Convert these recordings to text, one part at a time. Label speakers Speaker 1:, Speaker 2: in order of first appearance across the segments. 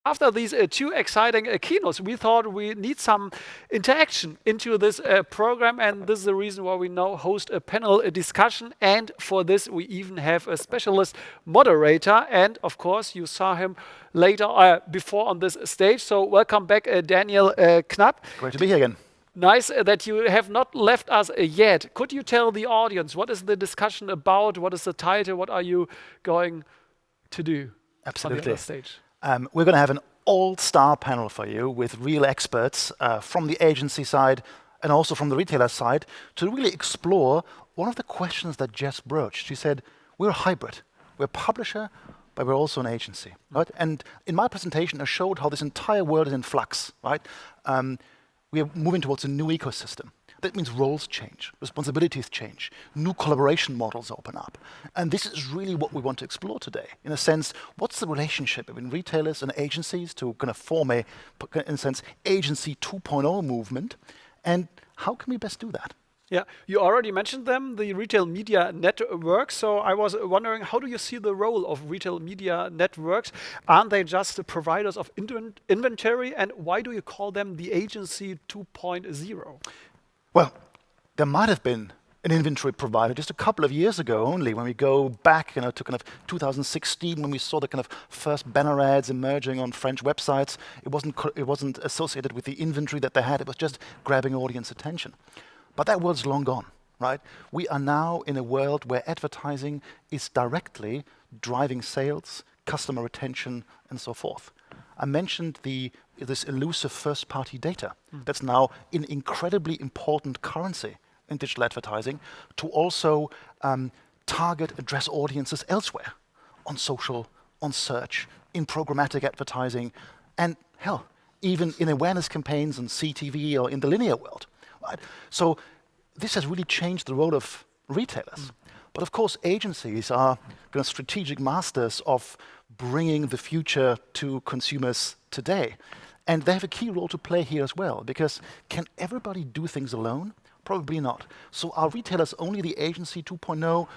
Speaker 1: after these two exciting keynotes, we thought we need some interaction into this program, and this is the reason why we now host a panel discussion. And for this, we even have a specialist moderator. And of course, you saw him later before on this stage. So welcome back, Daniel Knapp.
Speaker 2: Great to be here again.
Speaker 1: Nice that you have not left us yet. Could you tell the audience what is the discussion about? What is the title? What are you going to do?
Speaker 2: Absolutely.
Speaker 1: On the other stage?
Speaker 2: We're going to have an all-star panel for you with real experts from the agency side and also from the retailer side to really explore one of the questions that Jess broached. She said, we're a hybrid. We're a publisher, but we're also an agency. Right? And in my presentation, I showed how this entire world is in flux. Right? We are moving towards a new ecosystem. That means roles change, responsibilities change, new collaboration models open up. And this is really what we want to explore today. In a sense, what's the relationship between retailers and agencies to kind of form a, in a sense, agency 2.0 movement? And how can we best do that?
Speaker 1: Yeah, you already mentioned them, the retail media networks. So I was wondering, how do you see the role of retail media networks? Aren't they just providers of inventory? And why do you call them the agency 2.0?
Speaker 2: Well, there might have been an inventory provider just a couple of years ago only, when we go back to kind of 2016, when we saw the kind of first banner ads emerging on French websites. It wasn't associated with the inventory that they had. It was just grabbing audience attention. But that world's long gone, right? We are now in a world where advertising is directly driving sales, customer retention, and so forth. I mentioned this elusive first-party data that's now an incredibly important currency in digital advertising to also target, address audiences elsewhere, on social, on search, in programmatic advertising, and hell, even in awareness campaigns on CTV or in the linear world. Right? So this has really changed the role of retailers. But of course, agencies are kind of strategic masters of bringing the future to consumers today. And they have a key role to play here as well, because can everybody do things alone? Probably not. So are retailers only the agency 2.0?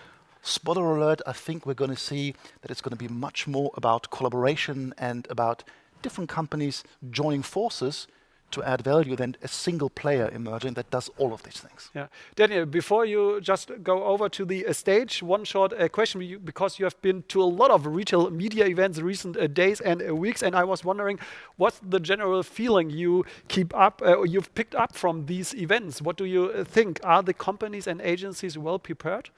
Speaker 2: Spoiler alert, I think we're going to see that it's going to be much more about collaboration and about different companies joining forces to add value than a single player emerging that does all of these things.
Speaker 1: Yeah, Daniel, before you just go over to the stage, one short question, because you have been to a lot of retail media events recent days and weeks, and I was wondering, what's the general feeling you keep up, you've picked up from these events? What do you think? Are the companies and agencies well prepared?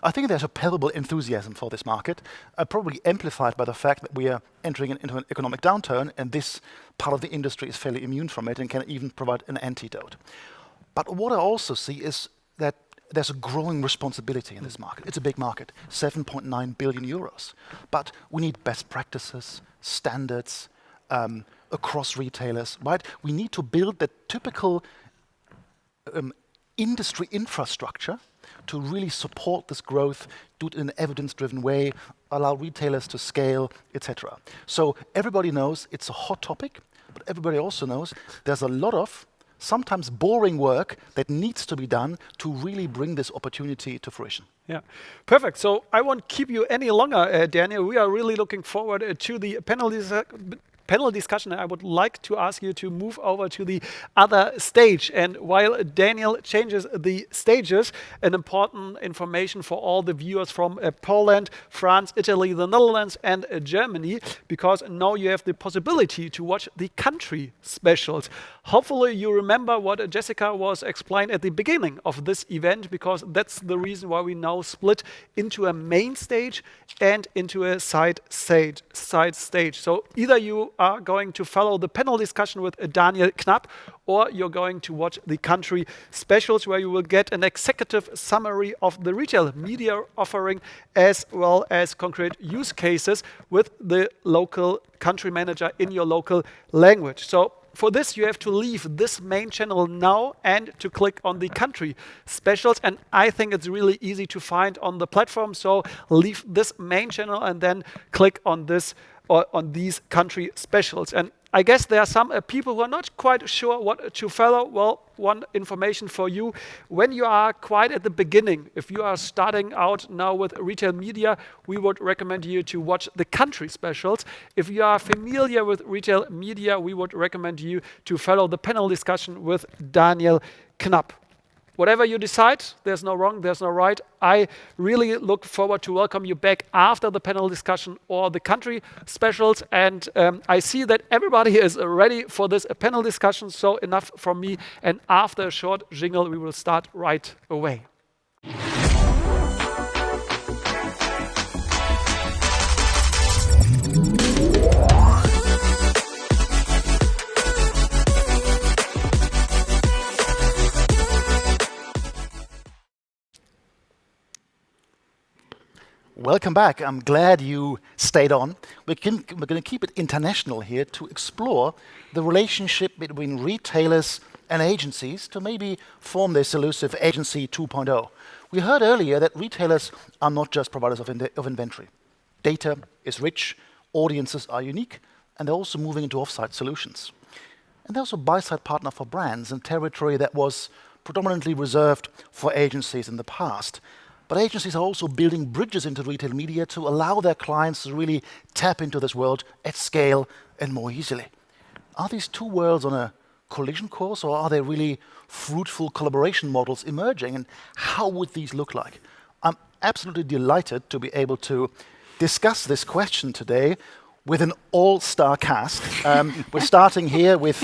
Speaker 2: I think there's a palpable enthusiasm for this market, probably amplified by the fact that we are entering into an economic downturn, and this part of the industry is fairly immune from it and can even provide an antidote. But what I also see is that there's a growing responsibility in this market. It's a big market, 7.9 billion euros. But we need best practices, standards across retailers, right? We need to build the typical industry infrastructure to really support this growth, do it in an evidence-driven way, allow retailers to scale, etc. So everybody knows it's a hot topic, but everybody also knows there's a lot of sometimes boring work that needs to be done to really bring this opportunity to fruition.
Speaker 1: Yeah, perfect. So I won't keep you any longer, Daniel. We are really looking forward to the panel discussion. I would like to ask you to move over to the other stage. And while Daniel changes the stages, an important information for all the viewers from Poland, France, Italy, the Netherlands, and Germany, because now you have the possibility to watch the country specials. Hopefully you remember what Jessica was explained at the beginning of this event, because that's the reason why we now split into a main stage and into a side stage. So either you are going to follow the panel discussion with Daniel Knapp, or you're going to watch the country specials, where you will get an executive summary of the retail media offering, as well as concrete use cases with the local country manager in your local language. So for this, you have to leave this main channel now and to click on the country specials. And I think it's really easy to find on the platform. So leave this main channel and then click on this or on these country specials. And I guess there are some people who are not quite sure what to follow. Well, one information for you. When you are quite at the beginning, if you are starting out now with retail media, we would recommend you to watch the country specials. If you are familiar with retail media, we would recommend you to follow the panel discussion with Daniel Knapp. Whatever you decide, there's no wrong, there's no right. I really look forward to welcome you back after the panel discussion or the country specials. And I see that everybody is ready for this panel discussion, so enough from me. And after a short jingle, we will start right away.
Speaker 2: Welcome back. I'm glad you stayed on. We're going to keep it international here to explore the relationship between retailers and agencies to maybe form this elusive Agency 2.0. We heard earlier that retailers are not just providers of inventory. Data is rich, audiences are unique, and they're also moving into off-site solutions. And they're also a buy-side partner for brands in territory that was predominantly reserved for agencies in the past. But agencies are also building bridges into retail media to allow their clients to really tap into this world at scale and more easily. Are these two worlds on a collision course, or are there really fruitful collaboration models emerging? And how would these look like? I'm absolutely delighted to be able to discuss this question today with an all-star cast. We're starting here with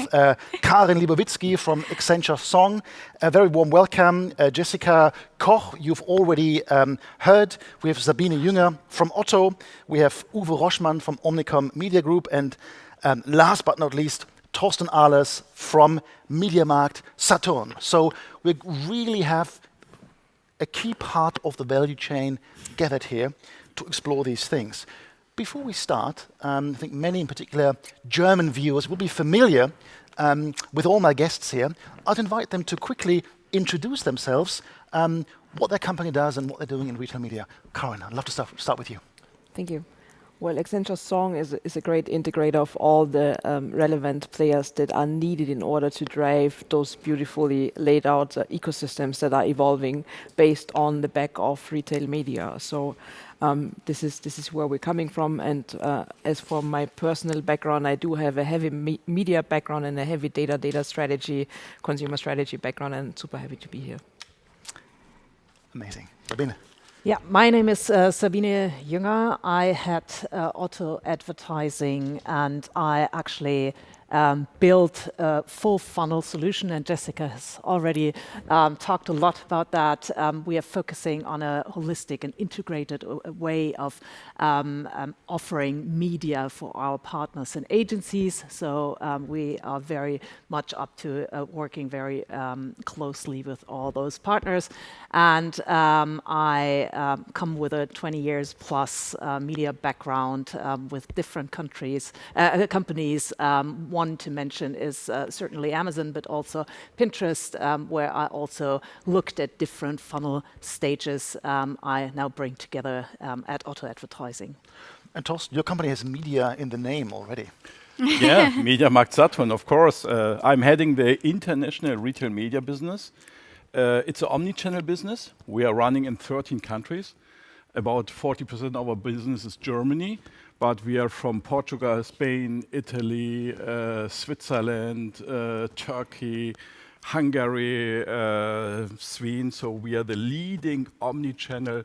Speaker 2: Karin Libowitzky from Accenture Song. A very warm welcome. Jessica Koch, you've already heard. We have Sabine Jünger from OTTO. We have Uwe Roschmann from Omnicom Media Group. And last but not least, Torsten Ahlers from MediaMarktSaturn. So we really have a key part of the value chain gathered here to explore these things. Before we start, I think many, in particular German viewers, will be familiar with all my guests here. I'd invite them to quickly introduce themselves, what their company does and what they're doing in retail media. Karin, I'd love to start with you.
Speaker 3: Thank you. Well, Accenture Song is a great integrator of all the relevant players that are needed in order to drive those beautifully laid out ecosystems that are evolving based on the back of retail media. So this is where we're coming from. And as for my personal background, I do have a heavy media background and a heavy data strategy, consumer strategy background, and super happy to be here.
Speaker 2: Amazing. Sabine.
Speaker 4: Yeah, my name is Sabine Jünger. I had OTTO Advertising, and I actually built a full funnel solution, and Jessica has already talked a lot about that. We are focusing on a holistic and integrated way of offering media for our partners and agencies. So we are very much up to working very closely with all those partners. And I come with a 20 years plus media background with different companies. One to mention is certainly Amazon, but also Pinterest, where I also looked at different funnel stages I now bring together at OTTO Advertising.
Speaker 2: And Torsten, your company has media in the name already.
Speaker 5: Yeah, MediaMarktSaturn, of course. I'm heading the international retail media business. It's an omni-channel business. We are running in 13 countries. About 40% of our business is Germany, but we are from Portugal, Spain, Italy, Switzerland, Turkey, Hungary, Sweden. So we are the leading omni-channel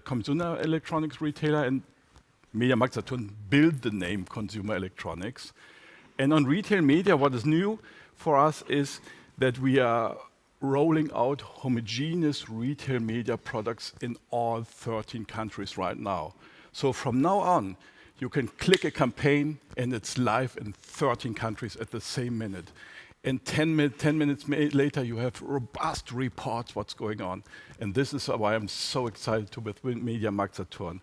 Speaker 5: consumer electronics retailer, and MediaMarktSaturn built the name consumer electronics. And on retail media, what is new for us is that we are rolling out homogeneous retail media products in all 13 countries right now. So from now on, you can click a campaign and it's live in 13 countries at the same minute. And 10 minutes later, you have robust reports what's going on. And this is why I'm so excited to with MediaMarktSaturn.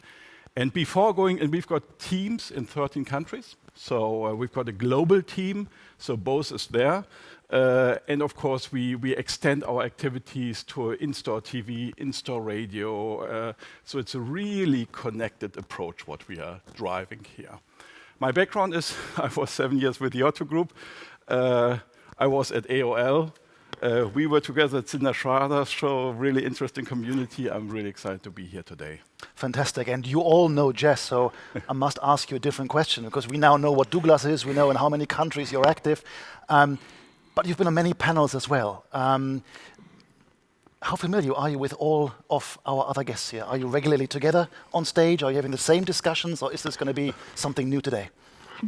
Speaker 5: And before going, and we've got teams in 13 countries. So we've got a global team, so both is there. And of course, we extend our activities to in-store TV, in-store radio. So it's a really connected approach what we are driving here. My background is I was 7 years with the OTTO Group. I was at AOL. We were together at Cinder Schrader's show, really interesting community. I'm really excited to be here today.
Speaker 2: Fantastic. And you all know Jess, so I must ask you a different question, because we now know what Douglas is, we know in how many countries you're active, but you've been on many panels as well. How familiar are you with all of our other guests here? Are you regularly together on stage? Are you having the same discussions, or is this going to be something new today?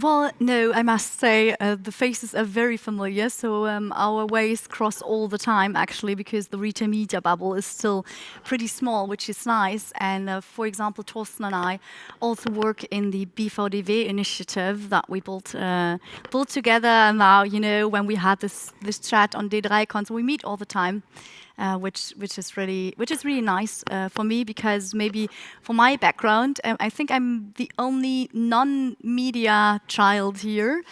Speaker 6: Well, no, I must say the faces are very familiar. So our ways cross all the time, actually, because the retail media bubble is still pretty small, which is nice. And for example, Torsten and I also work in the BVDW initiative that we built together. And now, you know, when we had this chat on D3Con, so we meet all the time. Which is really nice for me, because maybe for my background, I think I'm the only non-media child here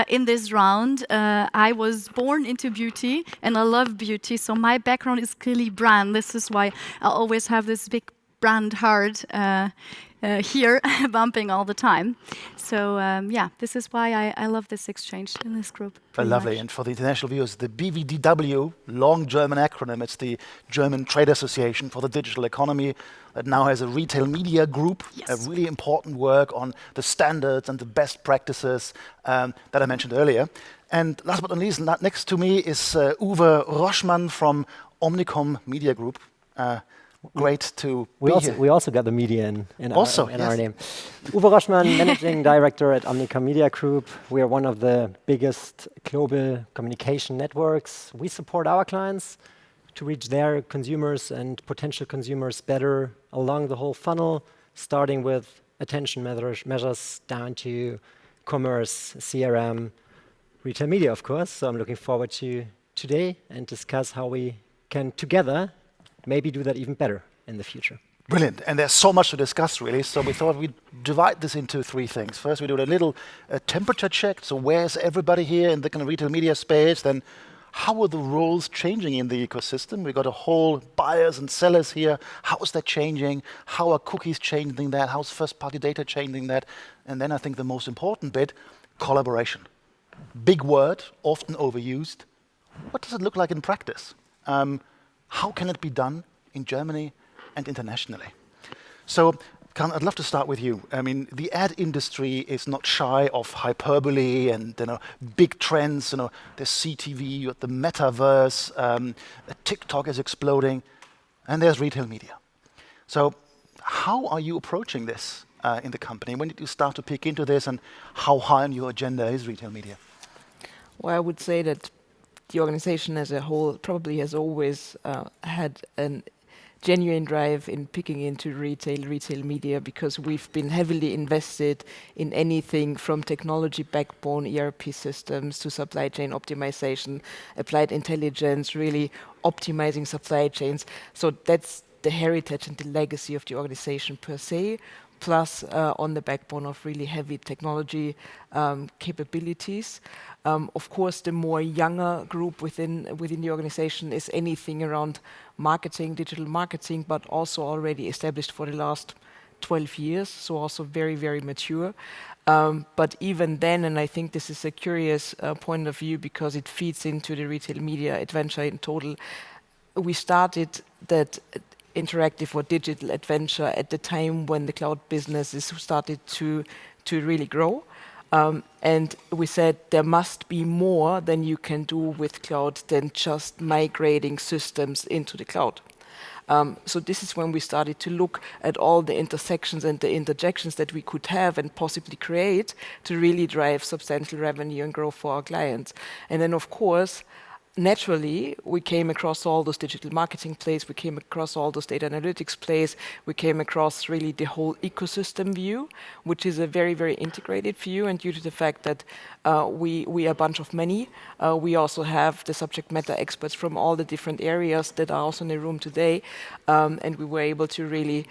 Speaker 6: in this round. I was born into beauty and I love beauty, so my background is clearly brand. This is why I always have this big brand heart here bumping all the time. So yeah, this is why I love this exchange in this group.
Speaker 2: Lovely.
Speaker 6: Much.
Speaker 2: And for the international viewers, the BVDW, long German acronym, it's the German Trade Association for the Digital Economy, that now has a retail media group,
Speaker 6: Yes.
Speaker 2: a really important work on the standards and the best practices that I mentioned earlier. And last but not least, next to me is Uwe Roschmann from Omnicom Media Group. Great to be here.
Speaker 7: We also got the media in
Speaker 2: Also,
Speaker 7: our
Speaker 2: yes.
Speaker 7: name. Uwe Roschmann, Managing Director at Omnicom Media Group. We are one of the biggest global communication networks. We support our clients to reach their consumers and potential consumers better along the whole funnel, starting with attention measures down to commerce, CRM, retail media, of course. So I'm looking forward to today and discuss how we can together maybe do that even better in the future.
Speaker 2: Brilliant. And there's so much to discuss, really. So we thought we'd divide this into three things. First, we do a little temperature check. So where's everybody here in the kind of retail media space? Then how are the roles changing in the ecosystem? We've got a whole buyers and sellers here. How is that changing? How are cookies changing that? How's first-party data changing that? And then I think the most important bit, collaboration. Big word, often overused. What does it look like in practice? How can it be done in Germany and internationally? So, Karin, I'd love to start with you. I mean, the ad industry is not shy of hyperbole and big trends. There's CTV, you got the metaverse, TikTok is exploding, and there's retail media. So, how are you approaching this in the company? When did you start to peek into this, and how high on your agenda is retail media?
Speaker 3: Well, I would say that the organization as a whole probably has always had a genuine drive in picking into retail media, because we've been heavily invested in anything from technology backbone, ERP systems, to supply chain optimization, applied intelligence, really optimizing supply chains. So that's the heritage and the legacy of the organization per se, plus on the backbone of really heavy technology capabilities. Of course, the more younger group within the organization is anything around marketing, digital marketing, but also already established for the last 12 years, so also very, very mature. But even then, and I think this is a curious point of view because it feeds into the retail media adventure in total, we started that interactive or digital adventure at the time when the cloud businesses started to really grow. And we said there must be more than you can do with cloud than just migrating systems into the cloud. So this is when we started to look at all the intersections and the interjections that we could have and possibly create to really drive substantial revenue and growth for our clients. And then, of course, naturally, we came across all those digital marketing plays, we came across all those data analytics plays, we came across really the whole ecosystem view, which is a very, very integrated view. And due to the fact that we are a bunch of many, we also have the subject matter experts from all the different areas that are also in the room today. And we were able to really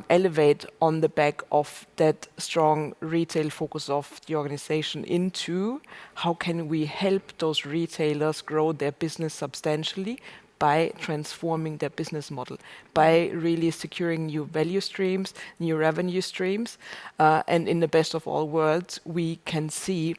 Speaker 3: elevate on the back of that strong retail focus of the organization into how can we help those retailers grow their business substantially by transforming their business model, by really securing new value streams, new revenue streams. And in the best of all worlds, we can see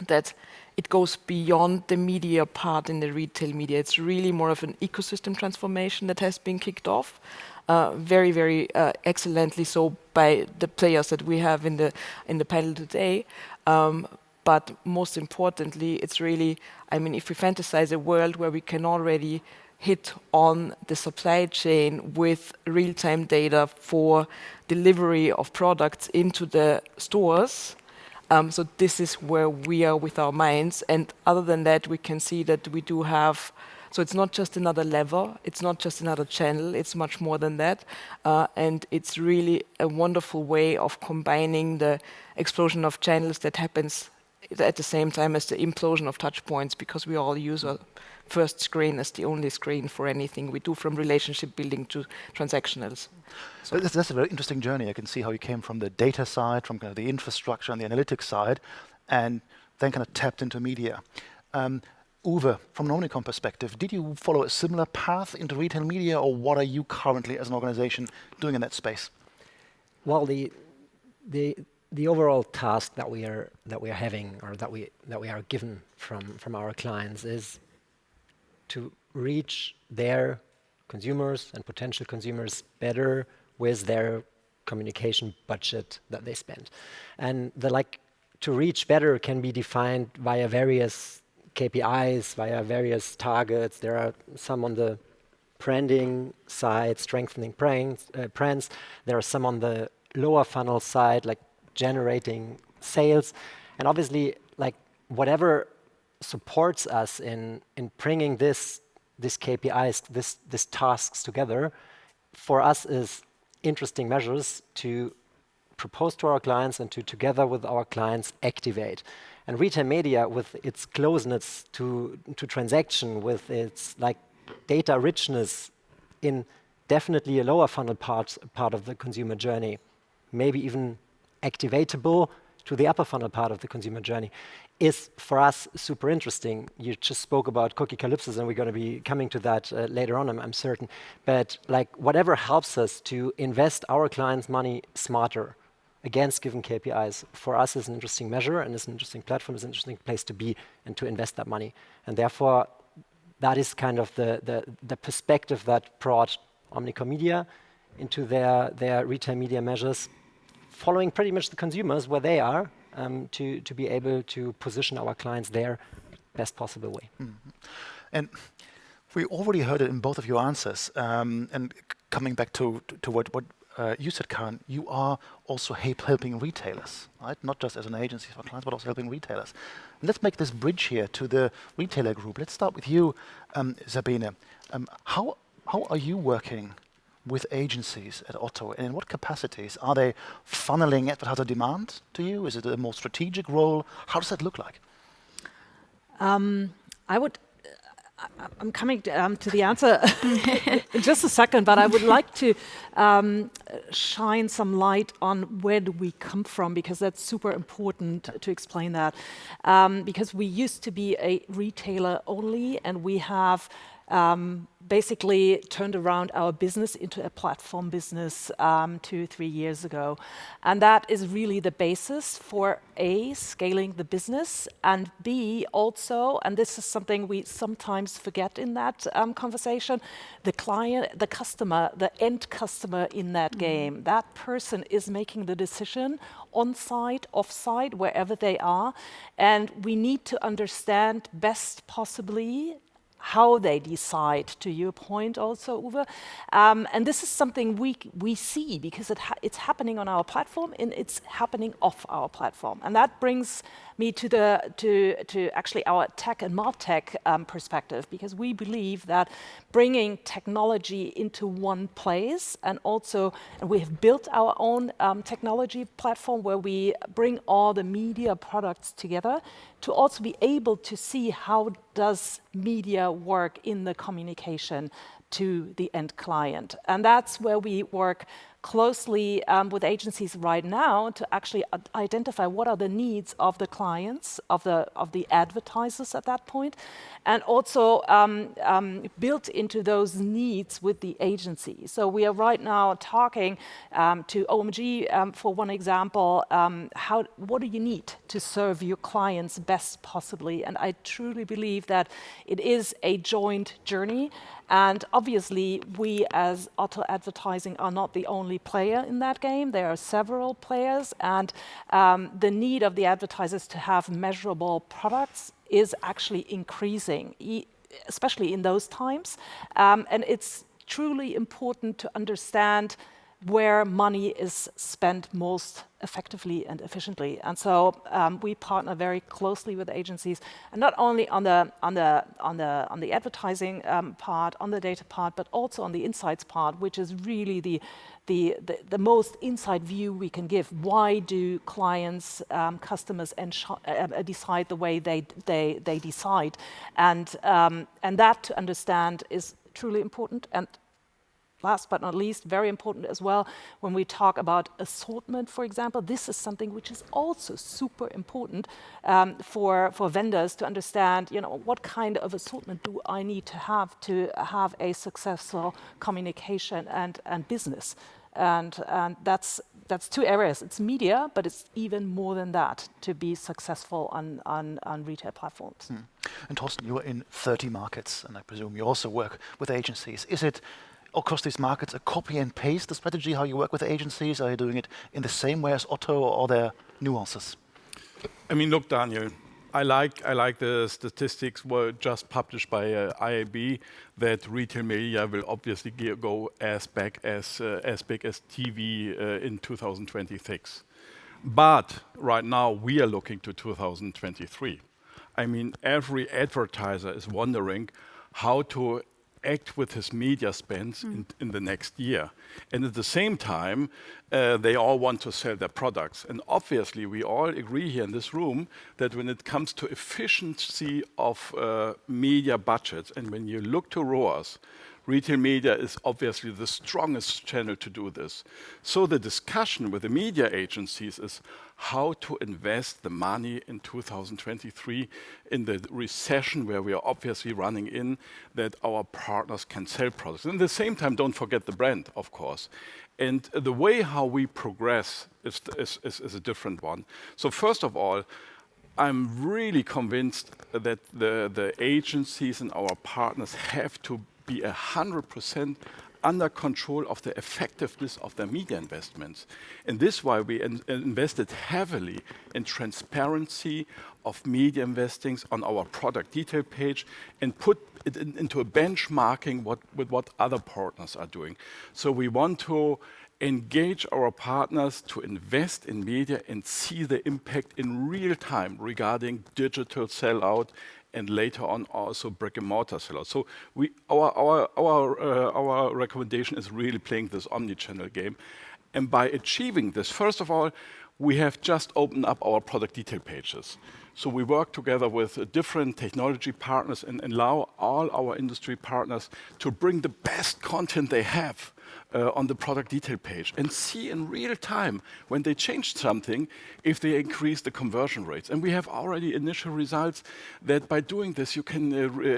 Speaker 3: that it goes beyond the media part in the retail media. It's really more of an ecosystem transformation that has been kicked off very, very excellently so by the players that we have in the panel today. But most importantly, it's really, I mean, if we fantasize a world where we can already hit on the supply chain with real-time data for delivery of products into the stores, so this is where we are with our minds. And other than that, we can see that we do have, so it's not just another lever, it's not just another channel, it's much more than that. And it's really a wonderful way of combining the explosion of channels that happens at the same time as the implosion of touch points, because we all use our first screen as the only screen for anything we do, from relationship building to transactionals.
Speaker 2: So that's a very interesting journey. I can see how you came from the data side, from kind of the infrastructure and the analytics side, and then kind of tapped into media. Uwe, from an Omnicom perspective, did you follow a similar path into retail media, or what are you currently as an organization doing in that space?
Speaker 7: Well, the overall task that we are having, or that we are given from our clients, is to reach their consumers and potential consumers better with their communication budget that they spend. And to reach better can be defined via various KPIs, via various targets. There are some on the branding side, strengthening brands. There are some on the lower funnel side, like generating sales. And obviously, like whatever supports us in bringing this KPIs, this tasks together, for us is interesting measures to propose to our clients and to together with our clients activate. And retail media, with its closeness to transaction, with its like data richness in definitely a lower funnel part of the consumer journey, maybe even activatable to the upper funnel part of the consumer journey, is for us super interesting. You just spoke about cookie calypsis, and we're going to be coming to that later on, I'm certain. But like whatever helps us to invest our clients' money smarter against given KPIs, for us is an interesting measure, and is an interesting platform, is an interesting place to be and to invest that money. And therefore, that is kind of the perspective that brought Omnicom Media into their retail media measures, following pretty much the consumers where they are, to be able to position our clients there best possible way.
Speaker 2: Mm-hmm. And we already heard it in both of your answers. And coming back to what you said, Karin, you are also helping retailers, right? Not just as an agency for clients, but also helping retailers. And let's make this bridge here to the retailer group. Let's start with you, Sabine. How are you working with agencies at OTTO, and in what capacities? Are they funneling advertiser demand to you? Is it a more strategic role? How does that look like?
Speaker 4: I'm coming to the answer in just a second, but I would like to shine some light on where do we come from, because that's super important to explain that. Because we used to be a retailer only, and we have basically turned around our business into a platform business 2-3 years ago. And that is really the basis for A, scaling the business, and B, also, and this is something we sometimes forget in that conversation, the client, the customer, the end customer in that game. That person is making the decision on-site, off-site, wherever they are. And we need to understand best possibly how they decide, to your point also, Uwe. And this is something we see, because it's happening on our platform and it's happening off our platform. And that brings me to actually our tech and MarTech perspective, because we believe that bringing technology into one place, and we have built our own technology platform where we bring all the media products together to also be able to see how does media work in the communication to the end client. And that's where we work closely with agencies right now to actually identify what are the needs of the clients, of the advertisers at that point, and also built into those needs with the agency. So we are right now talking to OMG, for one example, what do you need to serve your clients best possibly? And I truly believe that it is a joint journey. And obviously, we as OTTO Advertising are not the only player in that game. There are several players, and the need of the advertisers to have measurable products is actually increasing, especially in those times. And it's truly important to understand where money is spent most effectively and efficiently. And so we partner very closely with agencies, and not only on the advertising part, on the data part, but also on the insights part, which is really the most inside view we can give. Why do clients, customers, decide the way they decide? And that to understand is truly important. And last but not least, very important as well, when we talk about assortment, for example, this is something which is also super important for vendors to understand, what kind of assortment do I need to have a successful communication and business. And that's two areas. It's media, but it's even more than that to be successful on retail platforms.
Speaker 2: And Torsten, you're in 30 markets, and I presume you also work with agencies. Is it across these markets a copy and paste the strategy, how you work with agencies? Are you doing it in the same way as OTTO, or are there nuances?
Speaker 5: I mean, look, Daniel, I like the statistics were just published by IAB that retail media will obviously go as big as TV in 2026. But right now we are looking to 2023. I mean, every advertiser is wondering how to act with his media spends in the next year. And at the same time, they all want to sell their products. And obviously, we all agree here in this room that when it comes to efficiency of media budgets, and when you look to ROAS, retail media is obviously the strongest channel to do this. So the discussion with the media agencies is how to invest the money in 2023 in the recession where we are obviously running in, that our partners can sell products. And at the same time, don't forget the brand, of course. And the way how we progress is a different one. So first of all, I'm really convinced that the agencies and our partners have to be 100% under control of the effectiveness of their media investments. And this is why we invested heavily in transparency of media investings on our product detail page and put it into a benchmarking with what other partners are doing. So we want to engage our partners to invest in media and see the impact in real time regarding digital sellout and later on also brick and mortar sellout. So our recommendation is really playing this omni-channel game. And by achieving this, first of all, we have just opened up our product detail pages. So we work together with different technology partners and allow all our industry partners to bring the best content they have on the product detail page and see in real time when they change something, if they increase the conversion rates. And we have already initial results that by doing this, you can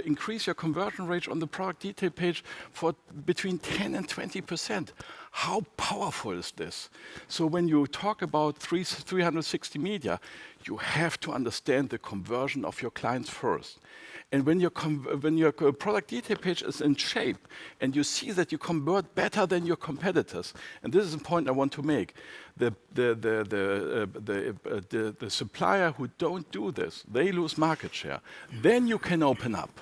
Speaker 5: increase your conversion rate on the product detail page for between 10 and 20%. How powerful is this? So when you talk about 360 media, you have to understand the conversion of your clients first. And when your product detail page is in shape and you see that you convert better than your competitors, and this is a point I want to make, the supplier who don't do this, they lose market share. Then you can open up.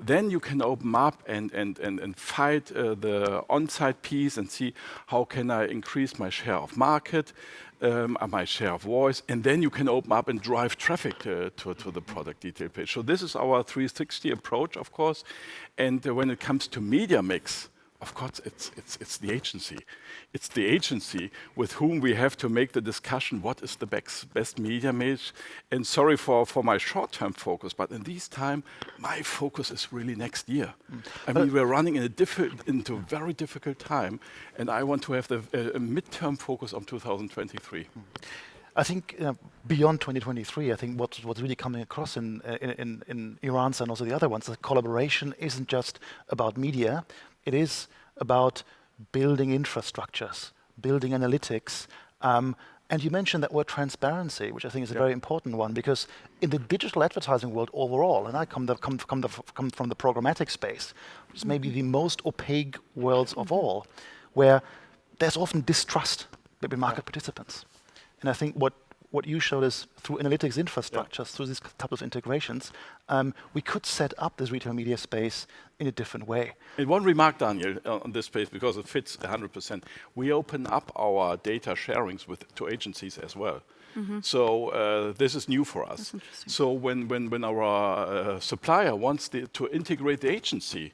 Speaker 5: Then you can open up and fight the on-site piece and see how can I increase my share of market, my share of voice, and then you can open up and drive traffic to the product detail page. So this is our 360 approach, of course. And when it comes to media mix, Of course, it's the agency. It's the agency with whom we have to make the discussion, what is the best media mix? And sorry for my short-term focus, but in this time, my focus is really next year. I mean, we're running into a very difficult time, and I want to have a midterm focus on 2023.
Speaker 2: I think beyond 2023, I think what's really coming across in Iran's and also the other ones, that collaboration isn't just about media. It is about building infrastructures, building analytics. And you mentioned that word transparency, which I think is a very important one, because in the digital advertising world overall, and I come from the programmatic space, which is maybe the most opaque worlds of all, where there's often distrust between market participants. And I think what you showed us through analytics infrastructures, through these type of integrations, we could set up this retail media space in a different way.
Speaker 5: And one remark, Daniel, on this space, because it fits 100%. We open up our data sharings to agencies as well. So this is new for us. So when our supplier wants to integrate the agency,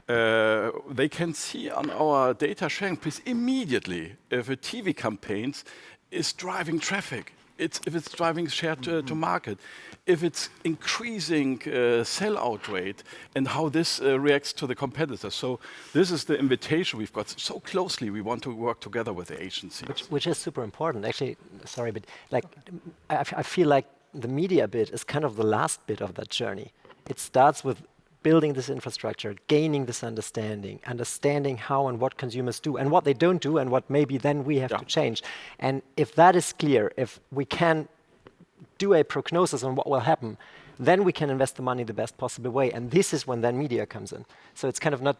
Speaker 5: they can see on our data sharing piece immediately if a TV campaigns is driving traffic, if it's driving share to market, if it's increasing sell-out rate, and how this reacts to the competitors. So this is the invitation we've got. So closely we want to work together with the agency.
Speaker 7: Which is super important. Actually, sorry, but like I feel like the media bit is kind of the last bit of that journey. It starts with building this infrastructure, gaining this understanding how and what consumers do and what they don't do and what maybe then we have to change. And if that is clear, if we can do a prognosis on what will happen, then we can invest the money the best possible way. And this is when then media comes in. So it's kind of not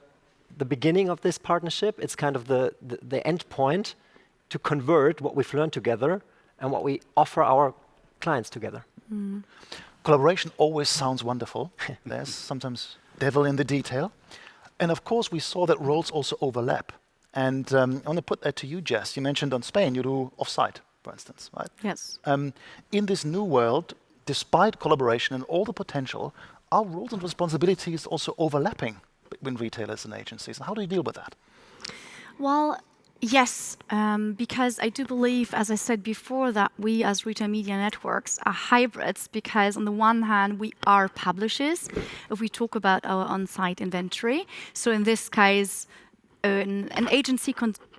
Speaker 7: the beginning of this partnership, it's kind of the end point to convert what we've learned together and what we offer our clients together.
Speaker 2: Collaboration always sounds wonderful. There's sometimes devil in the detail. And of course, we saw that roles also overlap. And I want to put that to you, Jess. You mentioned on Spain, you do offsite, for instance, right?
Speaker 6: Yes.
Speaker 2: In this new world, despite collaboration and all the potential, are roles and responsibilities also overlapping between retailers and agencies? And how do you deal with that?
Speaker 6: Well, yes, because I do believe, as I said before, that we as retail media networks are hybrids because on the one hand, we are publishers if we talk about our on-site inventory. So in this case, an agency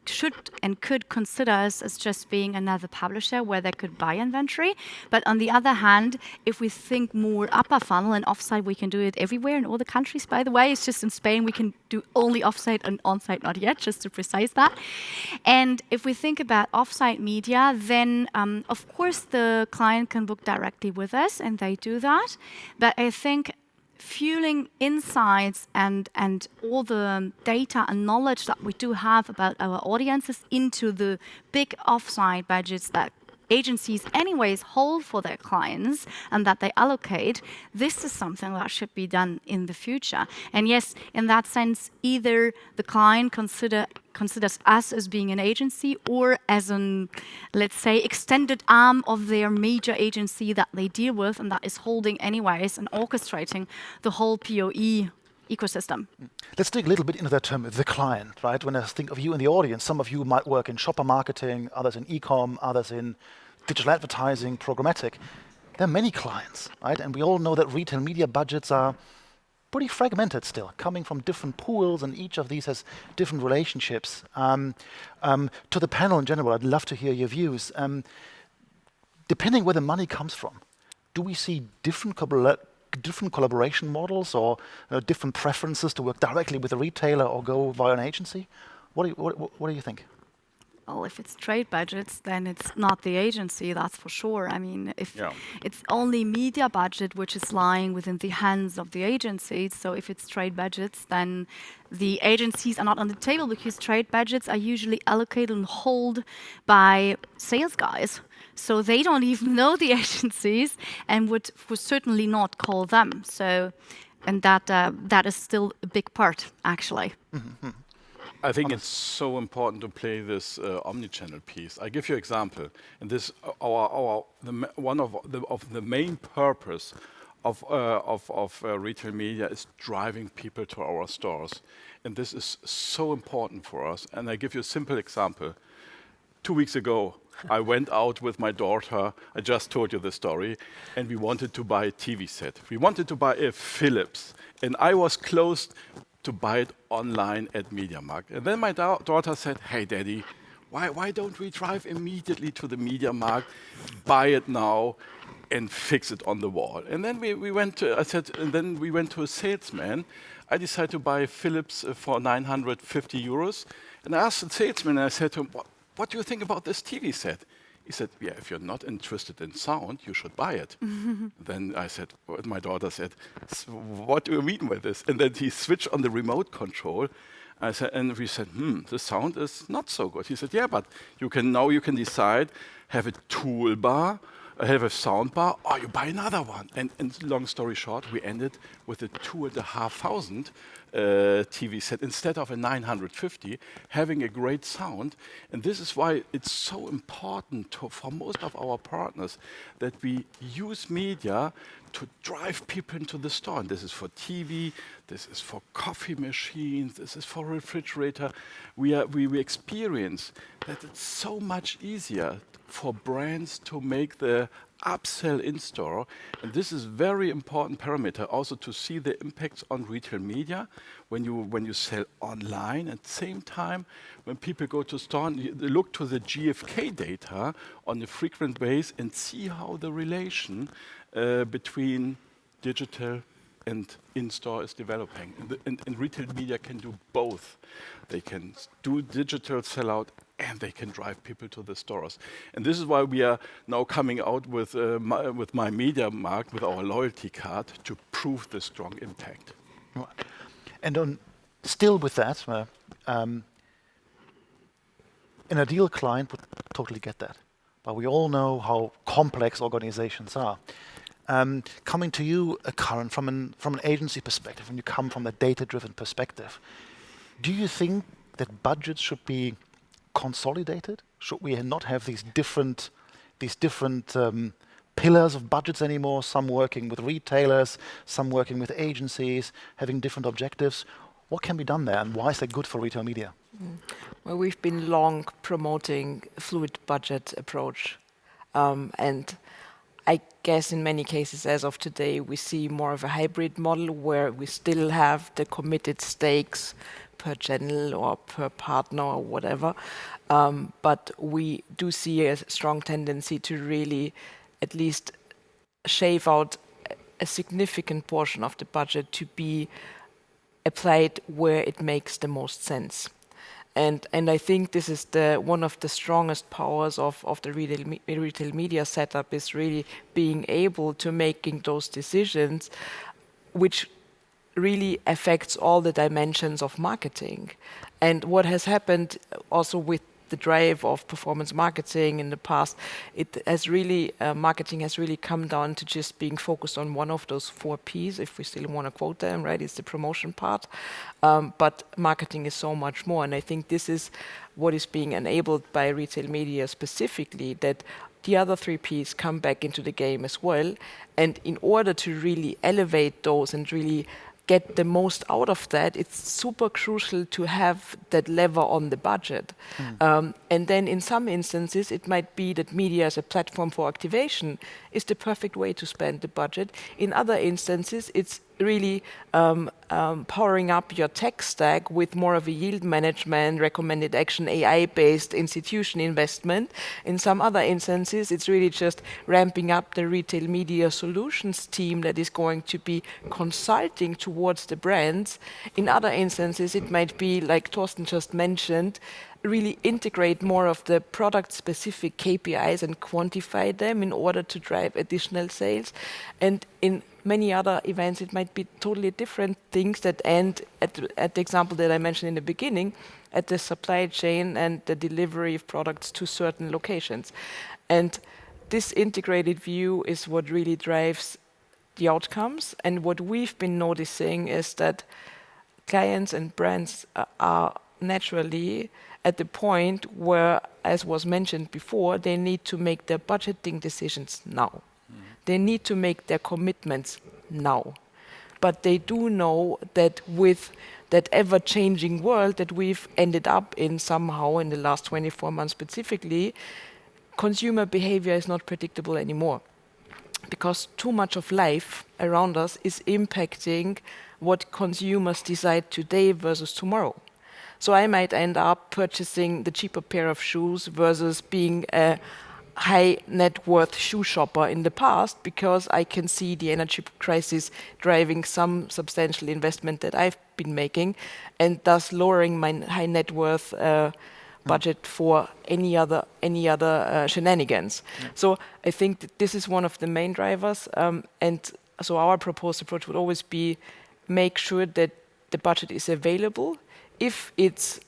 Speaker 6: should and could consider us as just being another publisher where they could buy inventory. But on the other hand, if we think more upper funnel and offsite, we can do it everywhere in all the countries, by the way. It's just in Spain we can do only offsite and onsite not yet, just to precise that. And if we think about offsite media, then of course the client can book directly with us, and they do that. But I think fueling insights and all the data and knowledge that we do have about our audiences into the big offsite budgets that agencies anyways hold for their clients and that they allocate, this is something that should be done in the future. And yes, in that sense, either the client considers us as being an agency or as an, let's say, extended arm of their major agency that they deal with and that is holding anyways and orchestrating the whole POE ecosystem.
Speaker 2: Let's dig a little bit into that term, the client, right? When I think of you in the audience, some of you might work in shopper marketing, others in e-com, others in digital advertising, programmatic. There are many clients, right? And we all know that retail media budgets are pretty fragmented still, coming from different pools, and each of these has different relationships. To the panel in general, I'd love to hear your views. Depending where the money comes from, do we see different collaboration models or different preferences to work directly with a retailer or go via an agency? What do you think?
Speaker 6: Well, if it's trade budgets, then it's not the agency, that's for sure. I mean, if it's only media budget which is lying within the hands of the agencies, so if it's trade budgets, then the agencies are not on the table because trade budgets are usually allocated and held by sales guys. So they don't even know the agencies and would certainly not call them. So, and that is still a big part, actually.
Speaker 2: Mm-hmm.
Speaker 5: I think it's so important to play this omnichannel piece. I give you an example. And this, one of the main purpose of retail media is driving people to our stores. And this is so important for us. And I give you a simple example. 2 weeks ago, I went out with my daughter. I just told you the story. And we wanted to buy a TV set. We wanted to buy a Philips. And I was close to buy it online at MediaMarkt. And then my daughter said, "Hey, Daddy, why don't we drive immediately to the MediaMarkt, buy it now, and fix it on the wall?" And then we went to, I said, and then we went to a salesman. I decided to buy Philips for 950 euros. And I asked the salesman, and I said to him, what do you think about this TV set? He said, "Yeah, if you're not interested in sound, you should buy it." Then I said, my daughter said, "What do you mean by this?" And then he switched on the remote control. I said, and we said, the sound is not so good. He said, "Yeah, but you can decide, have a toolbar, have a sound bar, or you buy another one." And long story short, we ended with a 2,500 TV set instead of a 950, having a great sound. And this is why it's so important for most of our partners that we use media to drive people into the store. And this is for TV, this is for coffee machines, this is for refrigerator. We experience that it's so much easier for brands to make the upsell in store. And this is very important parameter also to see the impacts on retail media when you sell online. At the same time, when people go to store, they look to the GfK data on a frequent base and see how the relation between digital and in-store is developing. And retail media can do both. They can do digital sellout and they can drive people to the stores. And this is why we are now coming out with my MediaMarkt, with our loyalty card, to prove the strong impact.
Speaker 2: Right. And still with that, an ideal client would totally get that. But we all know how complex organizations are. Coming to you, Karin, from an agency perspective, when you come from a data-driven perspective, do you think that budgets should be consolidated? Should we not have these different pillars of budgets anymore? Some working with retailers, some working with agencies, having different objectives. What can be done there, and why is that good for retail media?
Speaker 3: Well, we've been long promoting a fluid budget approach, and I guess in many cases as of today we see more of a hybrid model where we still have the committed stakes per channel or per partner or whatever, but we do see a strong tendency to really at least shave out a significant portion of the budget to be applied where it makes the most sense. And I think this is one of the strongest powers of the retail media setup, is really being able to making those decisions which really affects all the dimensions of marketing. And what has happened also with the drive of performance marketing in the past, it has really, marketing has really come down to just being focused on one of those 4 Ps, if we still want to quote them, right? It's the promotion part. But marketing is so much more. And I think this is what is being enabled by retail media specifically, that the other 3 Ps come back into the game as well. And in order to really elevate those and really get the most out of that, it's super crucial to have that lever on the budget. And then in some instances, it might be that media as a platform for activation is the perfect way to spend the budget. In other instances, it's really powering up your tech stack with more of a yield management, recommended action, AI-based institution investment. In some other instances, it's really just ramping up the retail media solutions team that is going to be consulting towards the brands. In other instances, it might be, like Torsten just mentioned, really integrate more of the product-specific KPIs and quantify them in order to drive additional sales. And in many other events, it might be totally different things that end at the example that I mentioned in the beginning, at the supply chain and the delivery of products to certain locations. And this integrated view is what really drives the outcomes. And what we've been noticing is that clients and brands are naturally at the point where, as was mentioned before, they need to make their budgeting decisions now. They need to make their commitments now. But they do know that with that ever-changing world that we've ended up in somehow in the last 24 months specifically, consumer behavior is not predictable anymore. Because too much of life around us is impacting what consumers decide today versus tomorrow. So I might end up purchasing the cheaper pair of shoes versus being a high net worth shoe shopper in the past because I can see the energy crisis driving some substantial investment that I've been making and thus lowering my high net worth budget for any other shenanigans. So I think that this is one of the main drivers, and so our proposed approach would always be make sure that the budget is available. If it's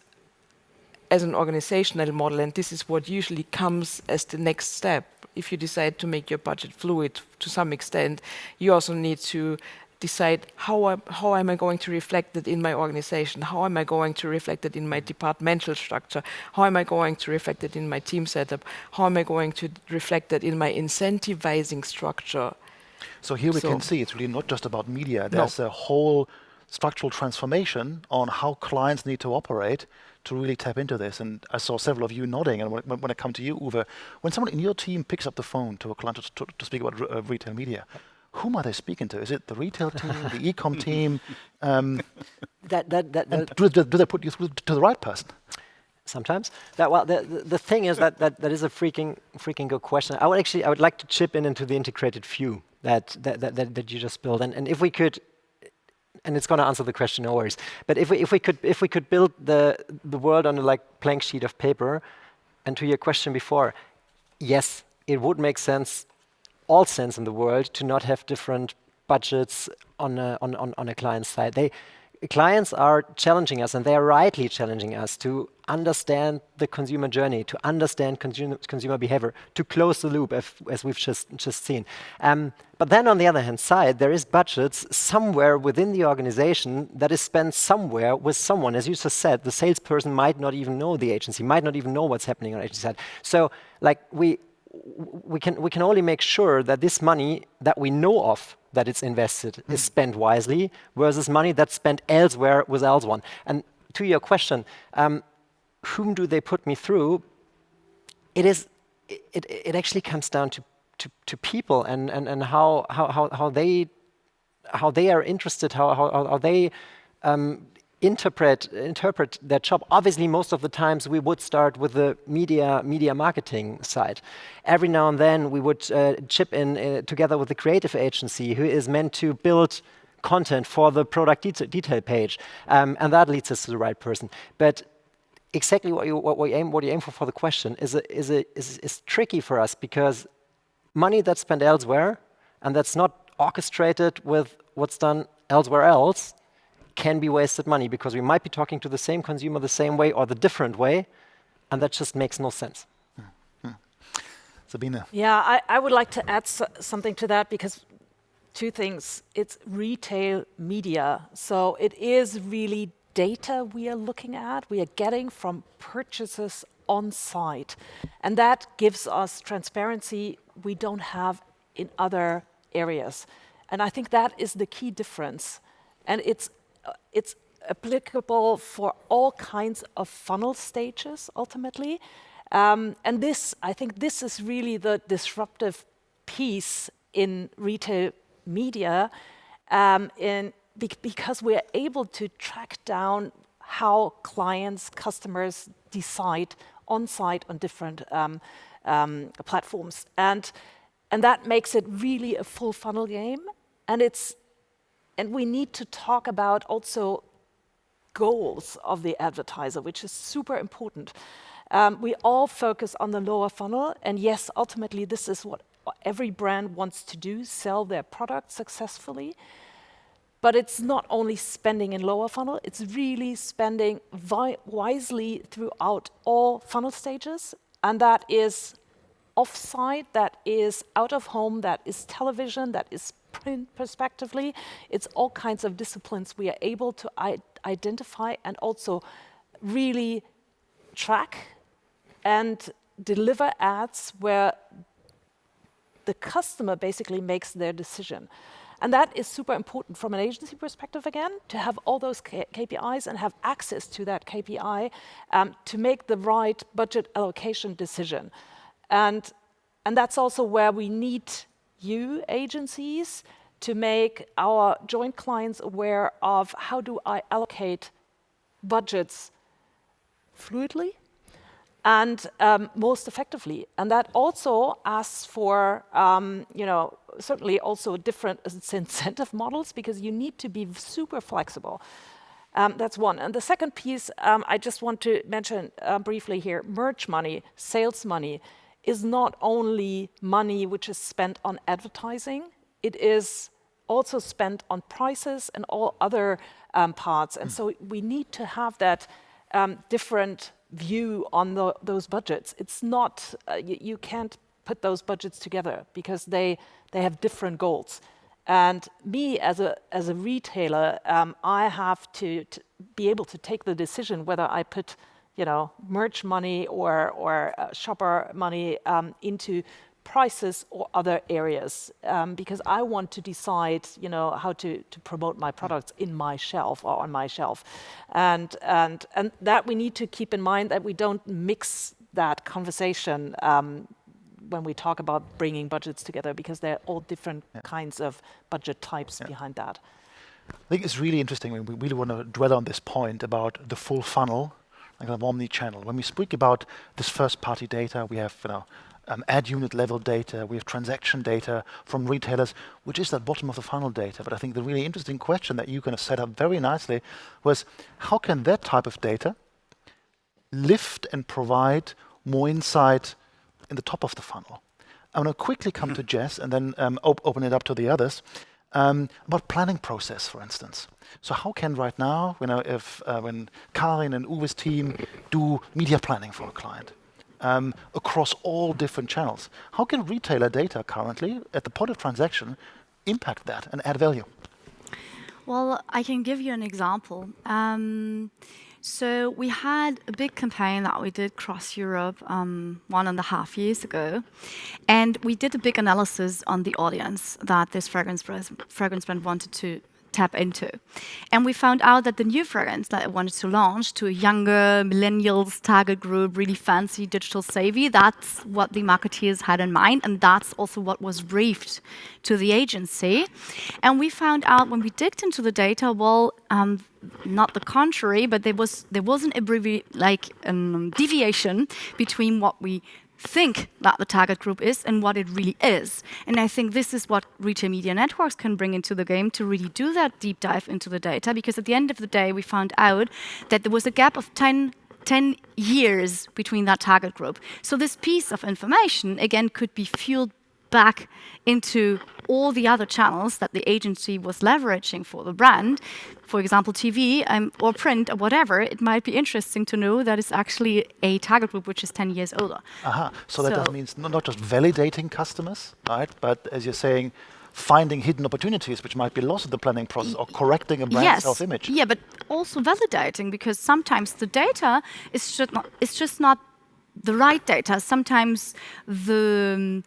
Speaker 3: as an organizational model, and this is what usually comes as the next step, if you decide to make your budget fluid to some extent, you also need to decide how am I going to reflect that in my organization? How am I going to reflect it in my departmental structure? How am I going to reflect it in my team setup? How am I going to reflect that in my incentivizing structure?
Speaker 2: So here we can see it's really not just about media. There's a whole structural transformation on how clients need to operate to really tap into this. And I saw several of you nodding. And when I come to you, Uwe, when someone in your team picks up the phone to a client to speak about retail media, whom are they speaking to? Is it the retail team, the e-com team? Do they put you through to the right person?
Speaker 7: Sometimes. The thing is that is a freaking good question. I would like to chip into the integrated view that you just built. And if we could, and it's going to answer the question, no worries. But if we could build the world on a blank sheet of paper, and to your question before, yes, it would make sense, all sense in the world, to not have different budgets on a client side. Clients are challenging us, and they are rightly challenging us to understand the consumer journey, to understand consumer behavior, to close the loop, as we've just seen. But then on the other hand side, there is budgets somewhere within the organization that is spent somewhere with someone. As you just said, the salesperson might not even know the agency, might not even know what's happening on the agency side. So we can only make sure that this money that we know of that it's invested is spent wisely versus money that's spent elsewhere with else one. And to your question, whom do they put me through? It actually comes down to people and how they are interested, how they interpret their job. Obviously, most of the times we would start with the media marketing side. Every now and then we would chip in together with the creative agency who is meant to build content for the product detail page, and that leads us to the right person. But exactly what you aim for the question is tricky for us, because money that's spent elsewhere and that's not orchestrated with what's done elsewhere else can be wasted money, because we might be talking to the same consumer the same way or the different way, and that just makes no sense.
Speaker 2: Sabine.
Speaker 4: Yeah, I would like to add something to that, because two things. It's retail media. So it is really data we are looking at, we are getting from purchases on site. And that gives us transparency we don't have in other areas. And I think that is the key difference. And it's applicable for all kinds of funnel stages, ultimately. And I think this is really the disruptive piece in retail media, because we are able to track down how clients, customers decide on-site on different platforms. And that makes it really a full funnel game. And we need to talk about also goals of the advertiser, which is super important. We all focus on the lower funnel, and yes, ultimately this is what every brand wants to do, sell their product successfully. But it's not only spending in lower funnel, it's really spending wisely throughout all funnel stages, and that is off-site, that is out of home, that is television, that is print perspectively. It's all kinds of disciplines we are able to identify and also really track and deliver ads where the customer basically makes their decision. And that is super important from an agency perspective again, to have all those KPIs and have access to that KPI to make the right budget allocation decision. And that's also where we need you, agencies, to make our joint clients aware of how do I allocate budgets fluidly and most effectively. And that also asks for, certainly also different incentive models, because you need to be super flexible. That's one. And the second piece I just want to mention briefly here, merch money, sales money, is not only money which is spent on advertising, it is also spent on prices and all other parts. And so we need to have that different view on those budgets. It's not, you can't put those budgets together because they have different goals. And me as a retailer, I have to be able to take the decision whether I put merch money or shopper money into prices or other areas, because I want to decide, how to promote my products in my shelf or on my shelf, and that we need to keep in mind that we don't mix that conversation when we talk about bringing budgets together, because there are all different kinds of budget types behind that.
Speaker 2: I think it's really interesting when we really want to dwell on this point about the full funnel, like an omni-channel. When we speak about this first-party data, we have ad unit level data, we have transaction data from retailers, which is that bottom of the funnel data. But I think the really interesting question that you kind of set up very nicely was, how can that type of data lift and provide more insight in the top of the funnel? I want to quickly come to Jess and then open it up to the others. About planning process, for instance. So how can right now, when Karin and Uwe's team do media planning for a client across all different channels, how can retailer data currently at the point of transaction impact that and add value?
Speaker 6: Well, I can give you an example. So we had a big campaign that we did across Europe 1.5 years ago, and we did a big analysis on the audience that this fragrance brand wanted to tap into. And we found out that the new fragrance that it wanted to launch to a younger millennials target group, really fancy, digital savvy, that's what the marketeers had in mind, and that's also what was briefed to the agency. And we found out when we digged into the data, well, not the contrary, but there wasn't a deviation between what we think that the target group is and what it really is. And I think this is what retail media networks can bring into the game, to really do that deep dive into the data, because at the end of the day we found out that there was a gap of 10 years between that target group. So this piece of information again could be fueled back into all the other channels that the agency was leveraging for the brand. For example, TV or print or whatever, it might be interesting to know that it's actually a target group which is 10 years older.
Speaker 2: So that does mean not just validating customers, right? But as you're saying, finding hidden opportunities which might be lost in the planning process, or correcting a brand self-image.
Speaker 6: Yeah, but also validating, because sometimes the data is just not the right data. Sometimes the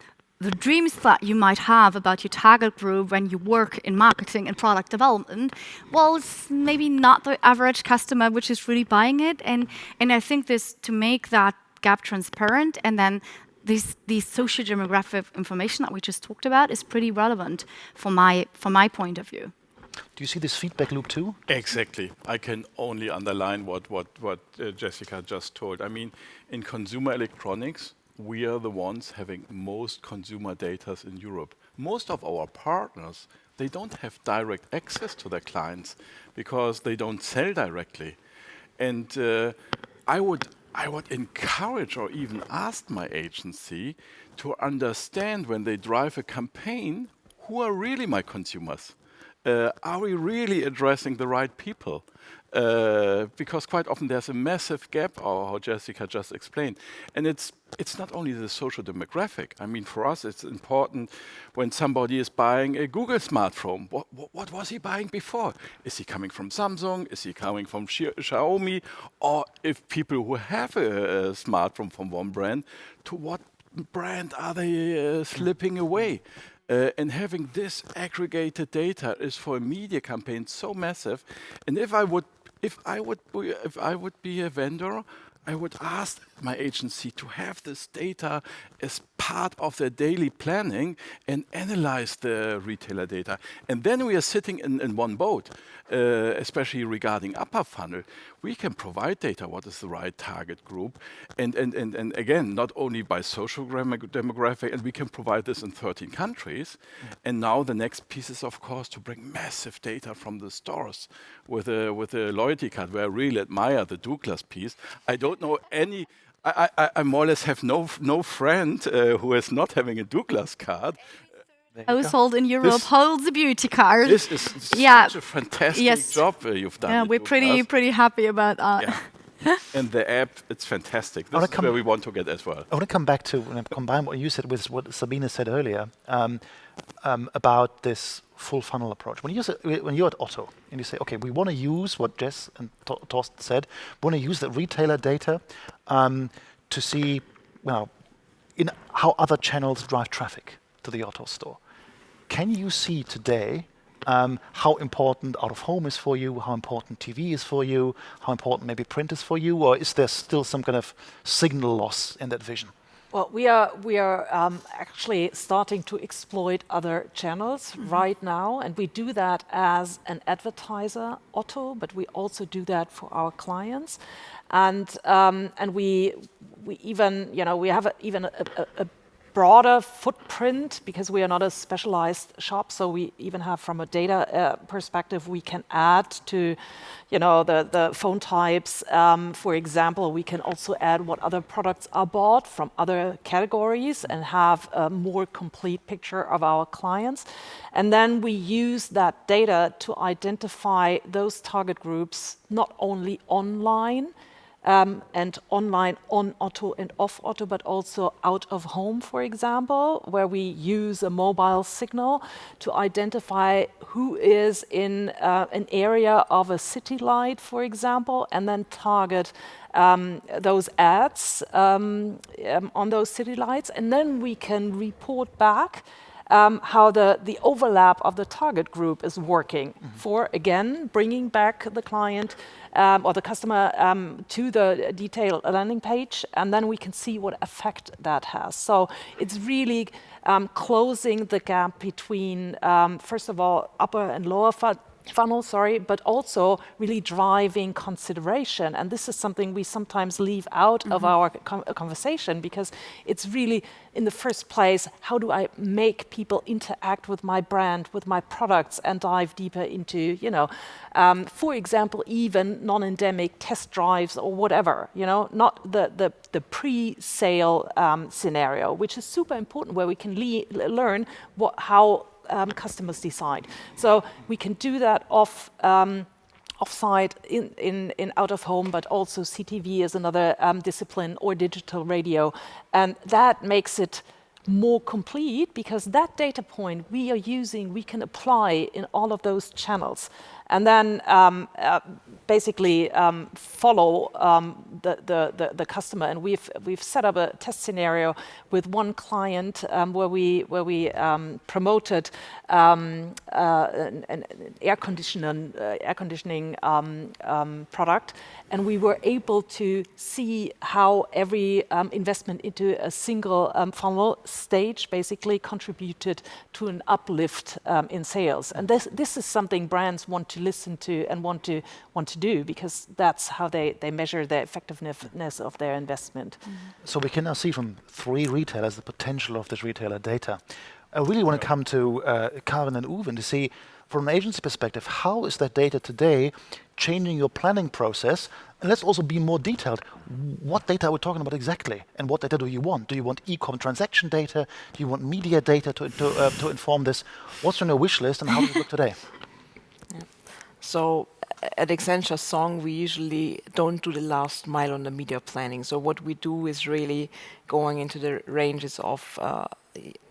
Speaker 6: dreams that you might have about your target group when you work in marketing and product development, well, it's maybe not the average customer which is really buying it. And I think this, to make that gap transparent, and then this socio-demographic information that we just talked about, is pretty relevant from my point of view.
Speaker 2: Do you see this feedback loop too?
Speaker 5: Exactly. I can only underline what Jessica just told. I mean, in consumer electronics, we are the ones having most consumer data in Europe. Most of our partners, they don't have direct access to their clients because they don't sell directly. And I would encourage or even ask my agency to understand, when they drive a campaign, who are really my consumers? Are we really addressing the right people? Because quite often there's a massive gap, or how Jessica just explained. And it's not only the social demographic. I mean, for us, it's important when somebody is buying a Google smartphone. What was he buying before? Is he coming from Samsung? Is he coming from Xiaomi? Or if people who have a smartphone from one brand, to what brand are they slipping away? And having this aggregated data is for a media campaign so massive. And if I would be a vendor, I would ask my agency to have this data as part of their daily planning and analyze the retailer data. And then we are sitting in one boat, especially regarding upper funnel. We can provide data, what is the right target group, and again, not only by social demographic, and we can provide this in 13 countries. And now the next piece is, of course, to bring massive data from the stores with a loyalty card, where I really admire the Douglas piece. I don't know any. I more or less have no friend who is not having a Douglas card.
Speaker 6: Household in Europe holds a beauty card.
Speaker 5: This is such a fantastic job you've done.
Speaker 6: Yeah, we're pretty happy about that.
Speaker 5: Yeah. And the app, it's fantastic. This is where we want to get as well.
Speaker 2: I want to come back to combine what you said with what Sabine said earlier about this full funnel approach. When you're at OTTO and you say, okay, we want to use what Jess and Torsten said, we want to use the retailer data to see, in how other channels drive traffic to the OTTO store. Can you see today how important out of home is for you, how important TV is for you, how important maybe print is for you, or is there still some kind of signal loss in that vision?
Speaker 4: Well, we are actually starting to exploit other channels right now, and we do that as an advertiser, OTTO, but we also do that for our clients, and we even we have even a broader footprint because we are not a specialized shop. So we even have, from a data perspective, we can add to, the phone types. For example, we can also add what other products are bought from other categories and have a more complete picture of our clients. And then we use that data to identify those target groups, not only online, and online on OTTO and off OTTO, but also out of home, for example, where we use a mobile signal to identify who is in an area of a city light, for example, and then target those ads on those city lights. And then we can report back how the overlap of the target group is working for, again, bringing back the client or the customer to the detailed landing page, and then we can see what effect that has. So it's really closing the gap between, first of all, upper and lower funnel, but also really driving consideration. And this is something we sometimes leave out of our conversation, because it's really, in the first place, how do I make people interact with my brand, with my products, and dive deeper into, for example, even non-endemic test drives or whatever, not the pre-sale scenario, which is super important, where we can learn how customers decide. So we can do that offsite in out of home, but also CTV is another discipline, or digital radio, and that makes it more complete, because that data point we are using, we can apply in all of those channels, and then basically follow the customer. And we've set up a test scenario with one client where we promoted an air conditioning product, and we were able to see how every investment into a single funnel stage basically contributed to an uplift in sales. And this is something brands want to listen to and want to do, because that's how they measure the effectiveness of their investment.
Speaker 2: So we can now see from 3 retailers the potential of this retailer data. I really want to come to Karin and Uwe to see, from an agency perspective, how is that data today changing your planning process? And let's also be more detailed. What data are we talking about exactly? And what data do you want? Do you want e-com transaction data? Do you want media data to inform this? What's on your wish list, and how does it look today?
Speaker 3: So at Accenture Song, we usually don't do the last mile on the media planning. So what we do is really going into the ranges of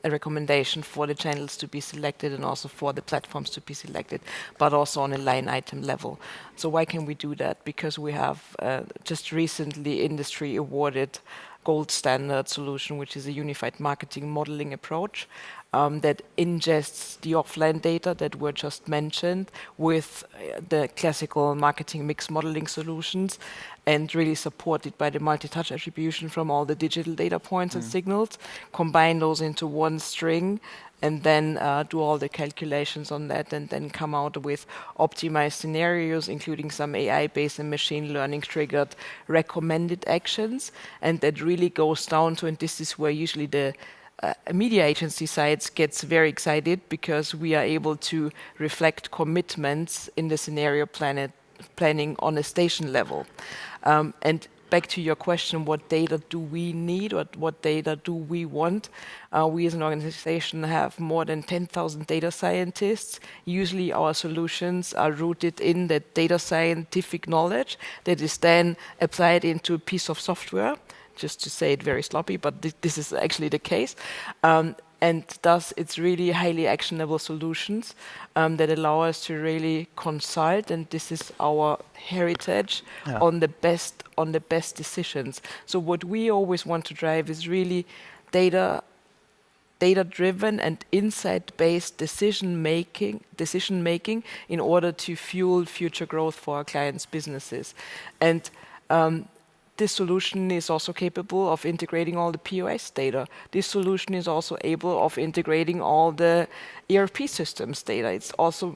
Speaker 3: a recommendation for the channels to be selected, and also for the platforms to be selected, but also on a line item level. So why can we do that? Because we have just recently industry awarded gold standard solution, which is a unified marketing modeling approach that ingests the offline data that were just mentioned with the classical marketing mix modeling solutions, and really supported by the multi-touch attribution from all the digital data points and signals, combine those into one string, and then do all the calculations on that, and then come out with optimized scenarios, including some AI-based and machine learning triggered recommended actions. And that really goes down to, and this is where usually the media agency sides gets very excited, because we are able to reflect commitments in the scenario planning on a station level. And back to your question, what data do we need, or what data do we want? We as an organization have more than 10,000 data scientists. Usually our solutions are rooted in the data scientific knowledge that is then applied into a piece of software, just to say it very sloppy, but this is actually the case. And thus, it's really highly actionable solutions that allow us to really consult, and this is our heritage on the best decisions. So what we always want to drive is really data-driven and insight-based decision making in order to fuel future growth for our clients' businesses. And this solution is also capable of integrating all the POS data. This solution is also able of integrating all the ERP systems data. It's also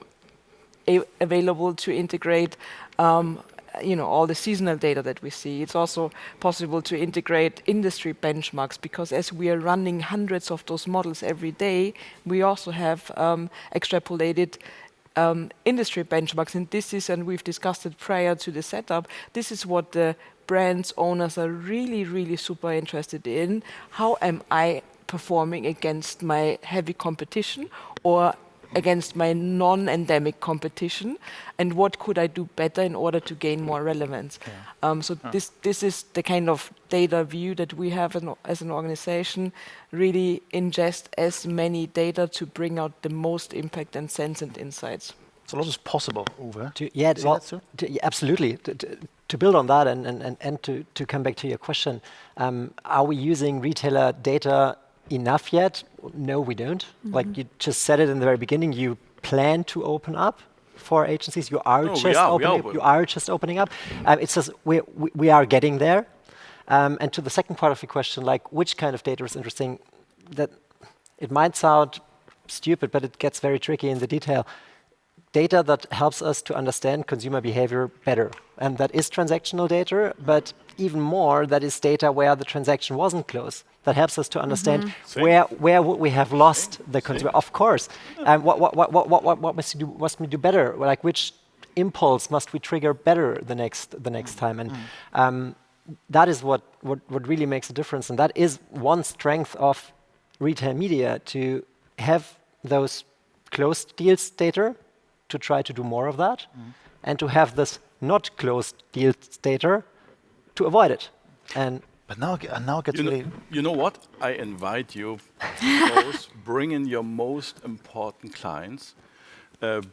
Speaker 3: available to integrate all the seasonal data that we see. It's also possible to integrate industry benchmarks, because as we are running hundreds of those models every day, we also have extrapolated industry benchmarks. And we've discussed it prior to the setup, this is what the brands owners are really, really super interested in. How am I performing against my heavy competition or against my non-endemic competition? And what could I do better in order to gain more relevance? This is the kind of data view that we have as an organization, really ingest as many data to bring out the most impact and sense and insights.
Speaker 2: So a lot is possible, Uwe.
Speaker 7: Absolutely. To build on that and to come back to your question, are we using retailer data enough yet? No, we don't. Like you just said it in the very beginning, you plan to open up for agencies. You are just opening up. It's just we are getting there. And to the second part of your question, like which kind of data is interesting, that it might sound stupid, but it gets very tricky in the detail. Data that helps us to understand consumer behavior better. And that is transactional data, but even more, that is data where the transaction wasn't closed. That helps us to understand where would we have lost the consumer. Of course. What must we do better? Like which impulse must we trigger better the next time? And that is what really makes a difference. And that is one strength of retail media, to have those closed deals data, to try to do more of that, and to have this not closed deals data to avoid it.
Speaker 2: But now it gets really...
Speaker 5: You know what? I invite you both, bring in your most important clients,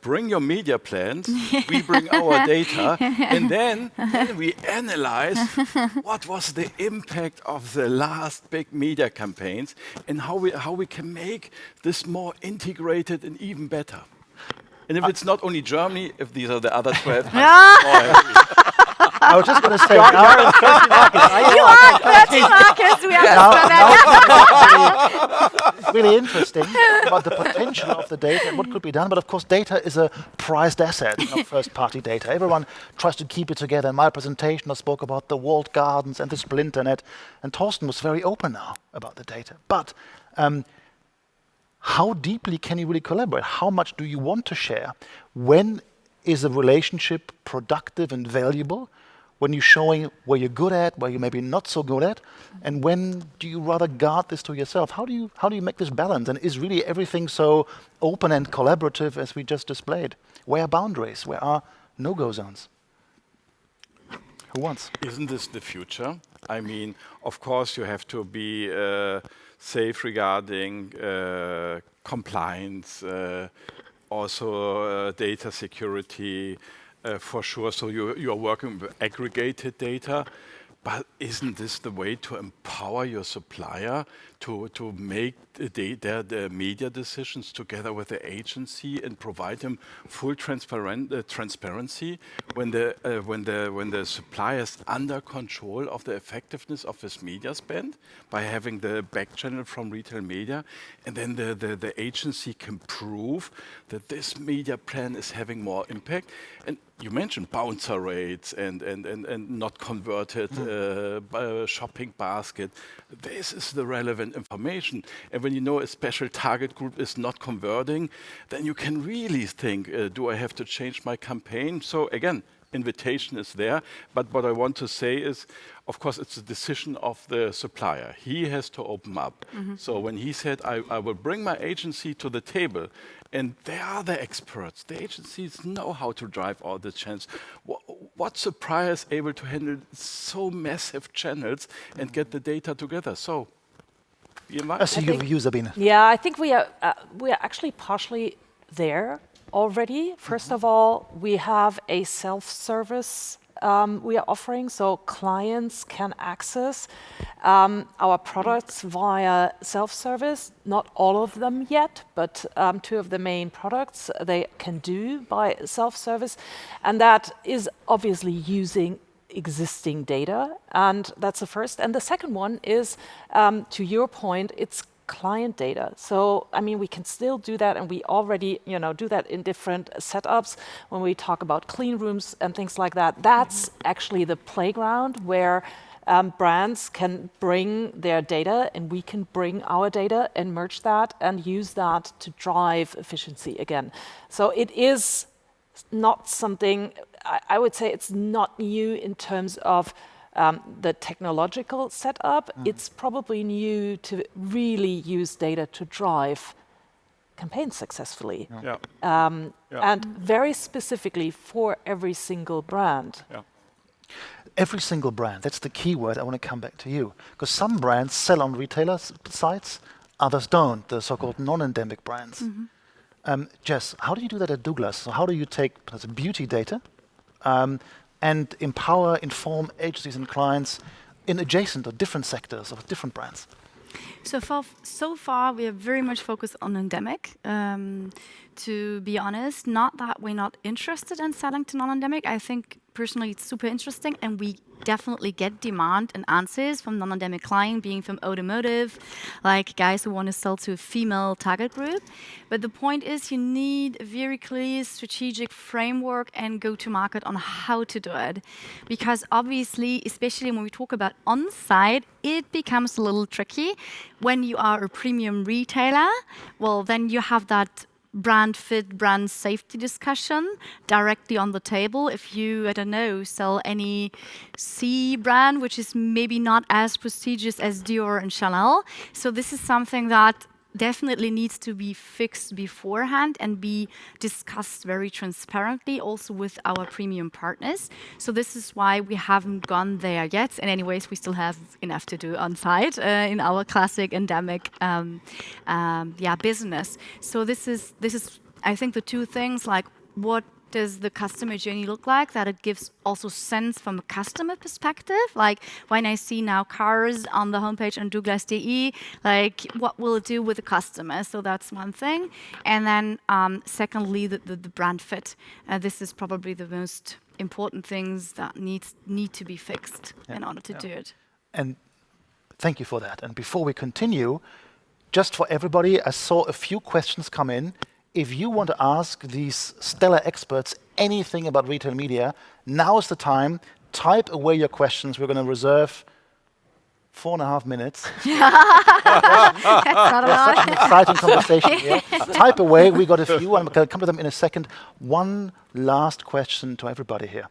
Speaker 5: bring your media plans, we bring our data, and then we analyze what was the impact of the last big media campaigns, and how we can make this more integrated and even better. And if it's not only Germany, if these are the other 12
Speaker 2: I was just going to say,
Speaker 6: you are 30 markets. We understand that.
Speaker 2: It's really interesting about the potential of the data and what could be done. But of course, data is a prized asset, first-party data. Everyone tries to keep it together. In my presentation, I spoke about the walled gardens and the splinternet. And Torsten was very open now about the data. But how deeply can you really collaborate? How much do you want to share? When is a relationship productive and valuable? When you're showing where you're good at, where you're maybe not so good at, and when do you rather guard this to yourself? How do you make this balance? And is really everything so open and collaborative as we just displayed? Where are boundaries? Where are no-go zones? Who wants?
Speaker 5: Isn't this the future? I mean, of course, you have to be safe regarding compliance, also data security, for sure. So you are working with aggregated data, But isn't this the way to empower your supplier to make their media decisions together with the agency and provide him full transparency when the supplier is under control of the effectiveness of his media spend by having the back channel from retail media, and then the agency can prove that this media plan is having more impact. And you mentioned bouncer rates and not converted shopping basket. This is the relevant information. And when you know a special target group is not converting, then you can really think, do I have to change my campaign? So again, invitation is there. But what I want to say is, of course, it's a decision of the supplier. He has to open up. So when he said, I will bring my agency to the table, and they are the experts. The agencies know how to drive all the channels. What supplier is able to handle so massive channels and get the data together? So,
Speaker 2: I see your view, Sabine.
Speaker 4: Yeah, I think we are actually partially there already. First of all, we have a self-service we are offering, so clients can access our products via self-service. Not all of them yet, but 2 of the main products they can do by self-service, and that is obviously using existing data, and that's the first. And the second one is, to your point, it's client data. So, I mean, we can still do that, and we already, do that in different setups when we talk about clean rooms and things like that. That's actually the playground where brands can bring their data, and we can bring our data and merge that and use that to drive efficiency again. So it is not something, I would say it's not new in terms of the technological setup. It's probably new to really use data to drive campaigns successfully. And very specifically for every single brand.
Speaker 2: Every single brand, that's the key word. I want to come back to you. Because some brands sell on retailer sites, others don't, the so-called non-endemic brands. Jess, how do you do that at Douglas? So how do you take beauty data and empower, inform agencies and clients in adjacent or different sectors of different brands?
Speaker 6: So far, we are very much focused on endemic. To be honest, not that we're not interested in selling to non-endemic. I think personally it's super interesting, and we definitely get demand and answers from non-endemic clients, being from automotive, like guys who want to sell to a female target group. But the point is, you need a very clear strategic framework and go-to-market on how to do it. Because obviously, especially when we talk about on-site, it becomes a little tricky. When you are a premium retailer, well, then you have that brand fit, brand safety discussion directly on the table. If you, I don't know, sell any C brand, which is maybe not as prestigious as Dior and Chanel. So this is something that definitely needs to be fixed beforehand and be discussed very transparently also with our premium partners. So this is why we haven't gone there yet. And anyways, we still have enough to do on site in our classic endemic business. So this is I think the 2 things, like what does the customer journey look like, that it gives also sense from a customer perspective. Like when I see now cars on the homepage on Douglas.de, like what will it do with the customer? So that's one thing. And then secondly, the brand fit. This is probably the most important things that need to be fixed in order to do it.
Speaker 2: And thank you for that. And before we continue, just for everybody, I saw a few questions come in. If you want to ask these stellar experts anything about retail media, now is the time. Type away your questions. We're going to reserve 4.5 minutes.
Speaker 6: That's not a lot.
Speaker 2: Such an exciting conversation here. Type away. We got a few. I'm going to come to them in a second. One last question to everybody here.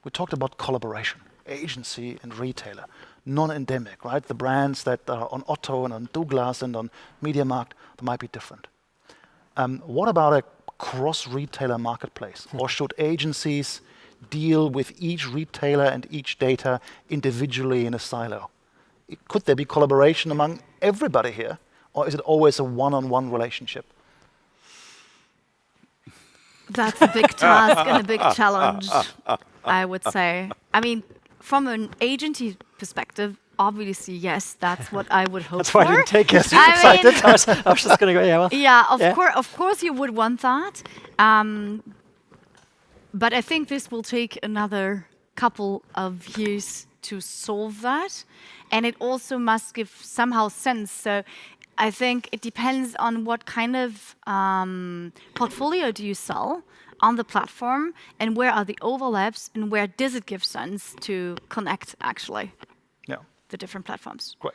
Speaker 2: We talked about collaboration, agency and retailer, non-endemic, right? The brands that are on OTTO and on Douglas and on MediaMarkt, they might be different. What about a cross-retailer marketplace? Or should agencies deal with each retailer and each data individually in a silo? Could there be collaboration among everybody here? Or is it always a one-on-one relationship?
Speaker 6: That's a big task and a big challenge, I would say. I mean, from an agency perspective, obviously, yes, that's what I would hope
Speaker 7: That's
Speaker 6: for.
Speaker 7: why I didn't take it.
Speaker 6: I
Speaker 7: Excited.
Speaker 6: mean-
Speaker 7: I was just going to go, yeah, well.
Speaker 6: Yeah, of course you would want that. But I think this will take another couple of years to solve that. And it also must give somehow sense. So I think it depends on what kind of portfolio do you sell on the platform, and where are the overlaps, and where does it give sense to connect, actually,
Speaker 2: Yeah.
Speaker 6: the different platforms.
Speaker 2: Great.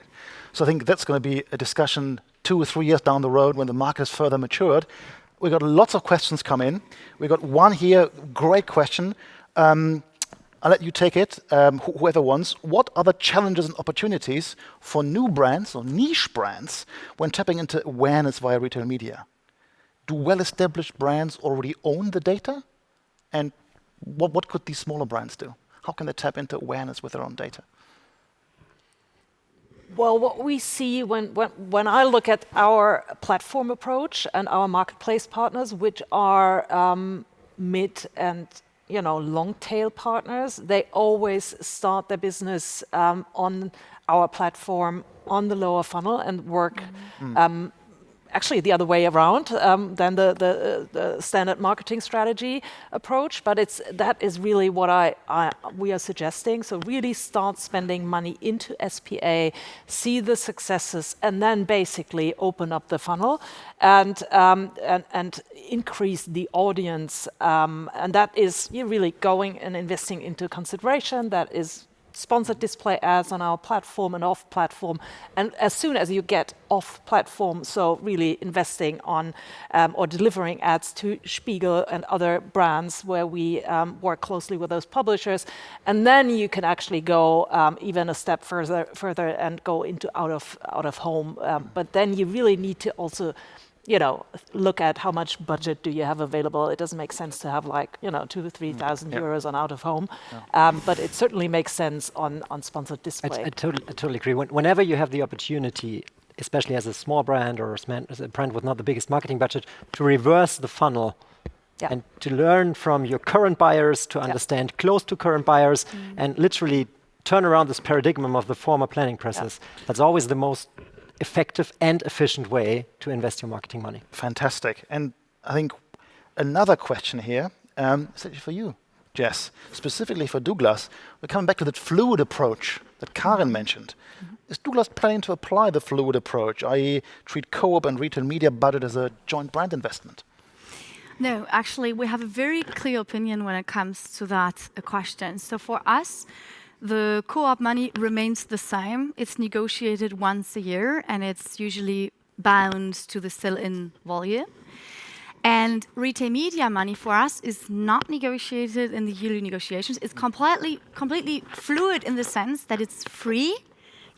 Speaker 2: So I think that's going to be a discussion 2 or 3 years down the road when the market is further matured. We got lots of questions come in. We got one here, great question. I'll let you take it, whoever wants. What are the challenges and opportunities for new brands or niche brands when tapping into awareness via retail media? Do well-established brands already own the data? And what could these smaller brands do? How can they tap into awareness with their own data?
Speaker 4: Well, what we see when I look at our platform approach and our marketplace partners, which are mid and long tail partners, they always start their business on our platform on the lower funnel and work actually the other way around than the standard marketing strategy approach. But that is really what we are suggesting. So really start spending money into SPA, see the successes, and then basically open up the funnel and increase the audience. And that is you're really going and investing into consideration. That is sponsored display ads on our platform and off platform. And as soon as you get off platform, so really investing on or delivering ads to Spiegel and other brands where we work closely with those publishers. And then you can actually go even a step further and go into out of home. But then you really need to also look at how much budget do you have available. It doesn't make sense to have 2,000 to 3,000 euros on out of home, but it certainly makes sense on sponsored display.
Speaker 7: I totally agree. Whenever you have the opportunity, especially as a small brand or as a brand with not the biggest marketing budget, to reverse the funnel and to learn from your current buyers, to understand close to current buyers, and literally turn around this paradigm of the former planning process. That's always the most effective and efficient way to invest your marketing money.
Speaker 2: Fantastic. And I think another question here is actually for you, Jess, specifically for Douglas. We're coming back to that fluid approach that Karin mentioned. Is Douglas planning to apply the fluid approach, i.e. treat co-op and retail media budget as a joint brand investment?
Speaker 6: No, actually, we have a very clear opinion when it comes to that question. So for us, the co-op money remains the same. It's negotiated once a year, and it's usually bound to the sell-in volume. And retail media money for us is not negotiated in the yearly negotiations. It's completely fluid in the sense that it's free.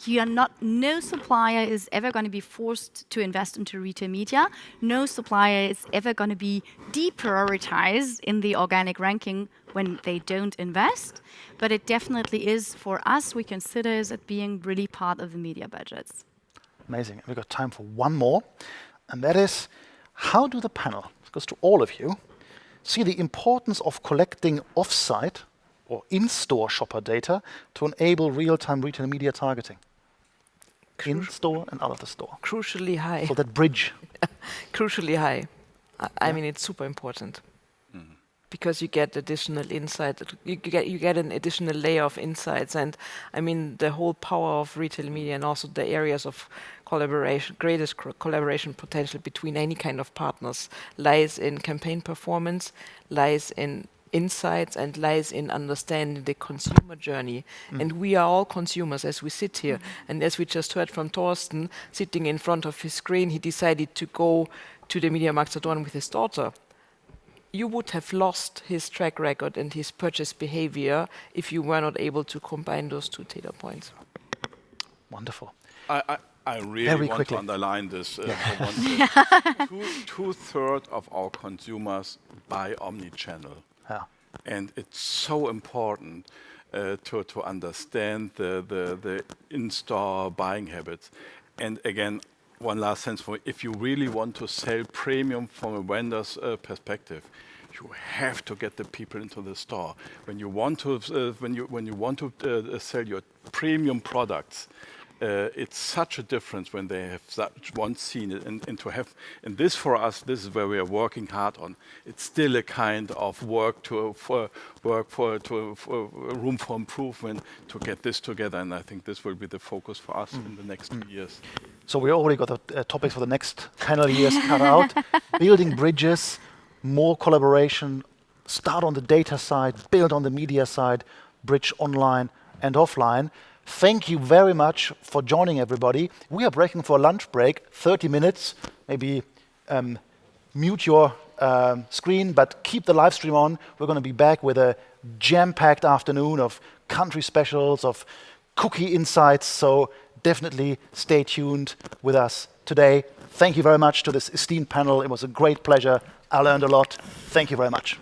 Speaker 6: No supplier is ever going to be forced to invest into retail media. No supplier is ever going to be deprioritized in the organic ranking when they don't invest. But it definitely is, for us, we consider it being really part of the media budgets.
Speaker 2: Amazing. We've got time for one more. And that is, how do the panel, this goes to all of you, see the importance of collecting off-site or in-store shopper data to enable real-time retail media targeting? In-store and out of the store.
Speaker 3: Crucially high.
Speaker 2: So that bridge.
Speaker 3: Crucially high. I mean, it's super important. Because you get additional insight, you get an additional layer of insights, and I mean the whole power of retail media and also the areas of collaboration, greatest collaboration potential between any kind of partners lies in campaign performance, lies in insights, and lies in understanding the consumer journey. And we are all consumers as we sit here. And as we just heard from Torsten, sitting in front of his screen, he decided to go to the MediaMarktSaturn with his daughter. You would have lost his track record and his purchase behavior if you were not able to combine those two data points.
Speaker 2: Wonderful.
Speaker 5: I really
Speaker 2: Very
Speaker 5: want
Speaker 2: quickly.
Speaker 5: to underline this. For one thing. Two-thirds of our consumers buy omni-channel.
Speaker 2: Yeah.
Speaker 5: And it's so important to understand the in-store buying habits. And again, one last sense for if you really want to sell premium from a vendor's perspective, you you have to get the people into the store. When you want to sell your premium products, it's such a difference when they have such once seen it, and to have, and this for us, this is where we are working hard on. It's still a kind of work for room for improvement to get this together, and I think this will be the focus for us in the next years.
Speaker 2: So we already got the topics for the next panel years cut out. Building bridges, more collaboration, start on the data side, build on the media side, bridge online and offline. Thank you very much for joining, everybody. We are breaking for a lunch break, 30 minutes. Maybe mute your screen, but keep the live stream on. We're going to be back with a jam-packed afternoon of country specials, of cookie insights. So definitely stay tuned with us today. Thank you very much to this esteemed panel. It was a great pleasure. I learned a lot. Thank you very much.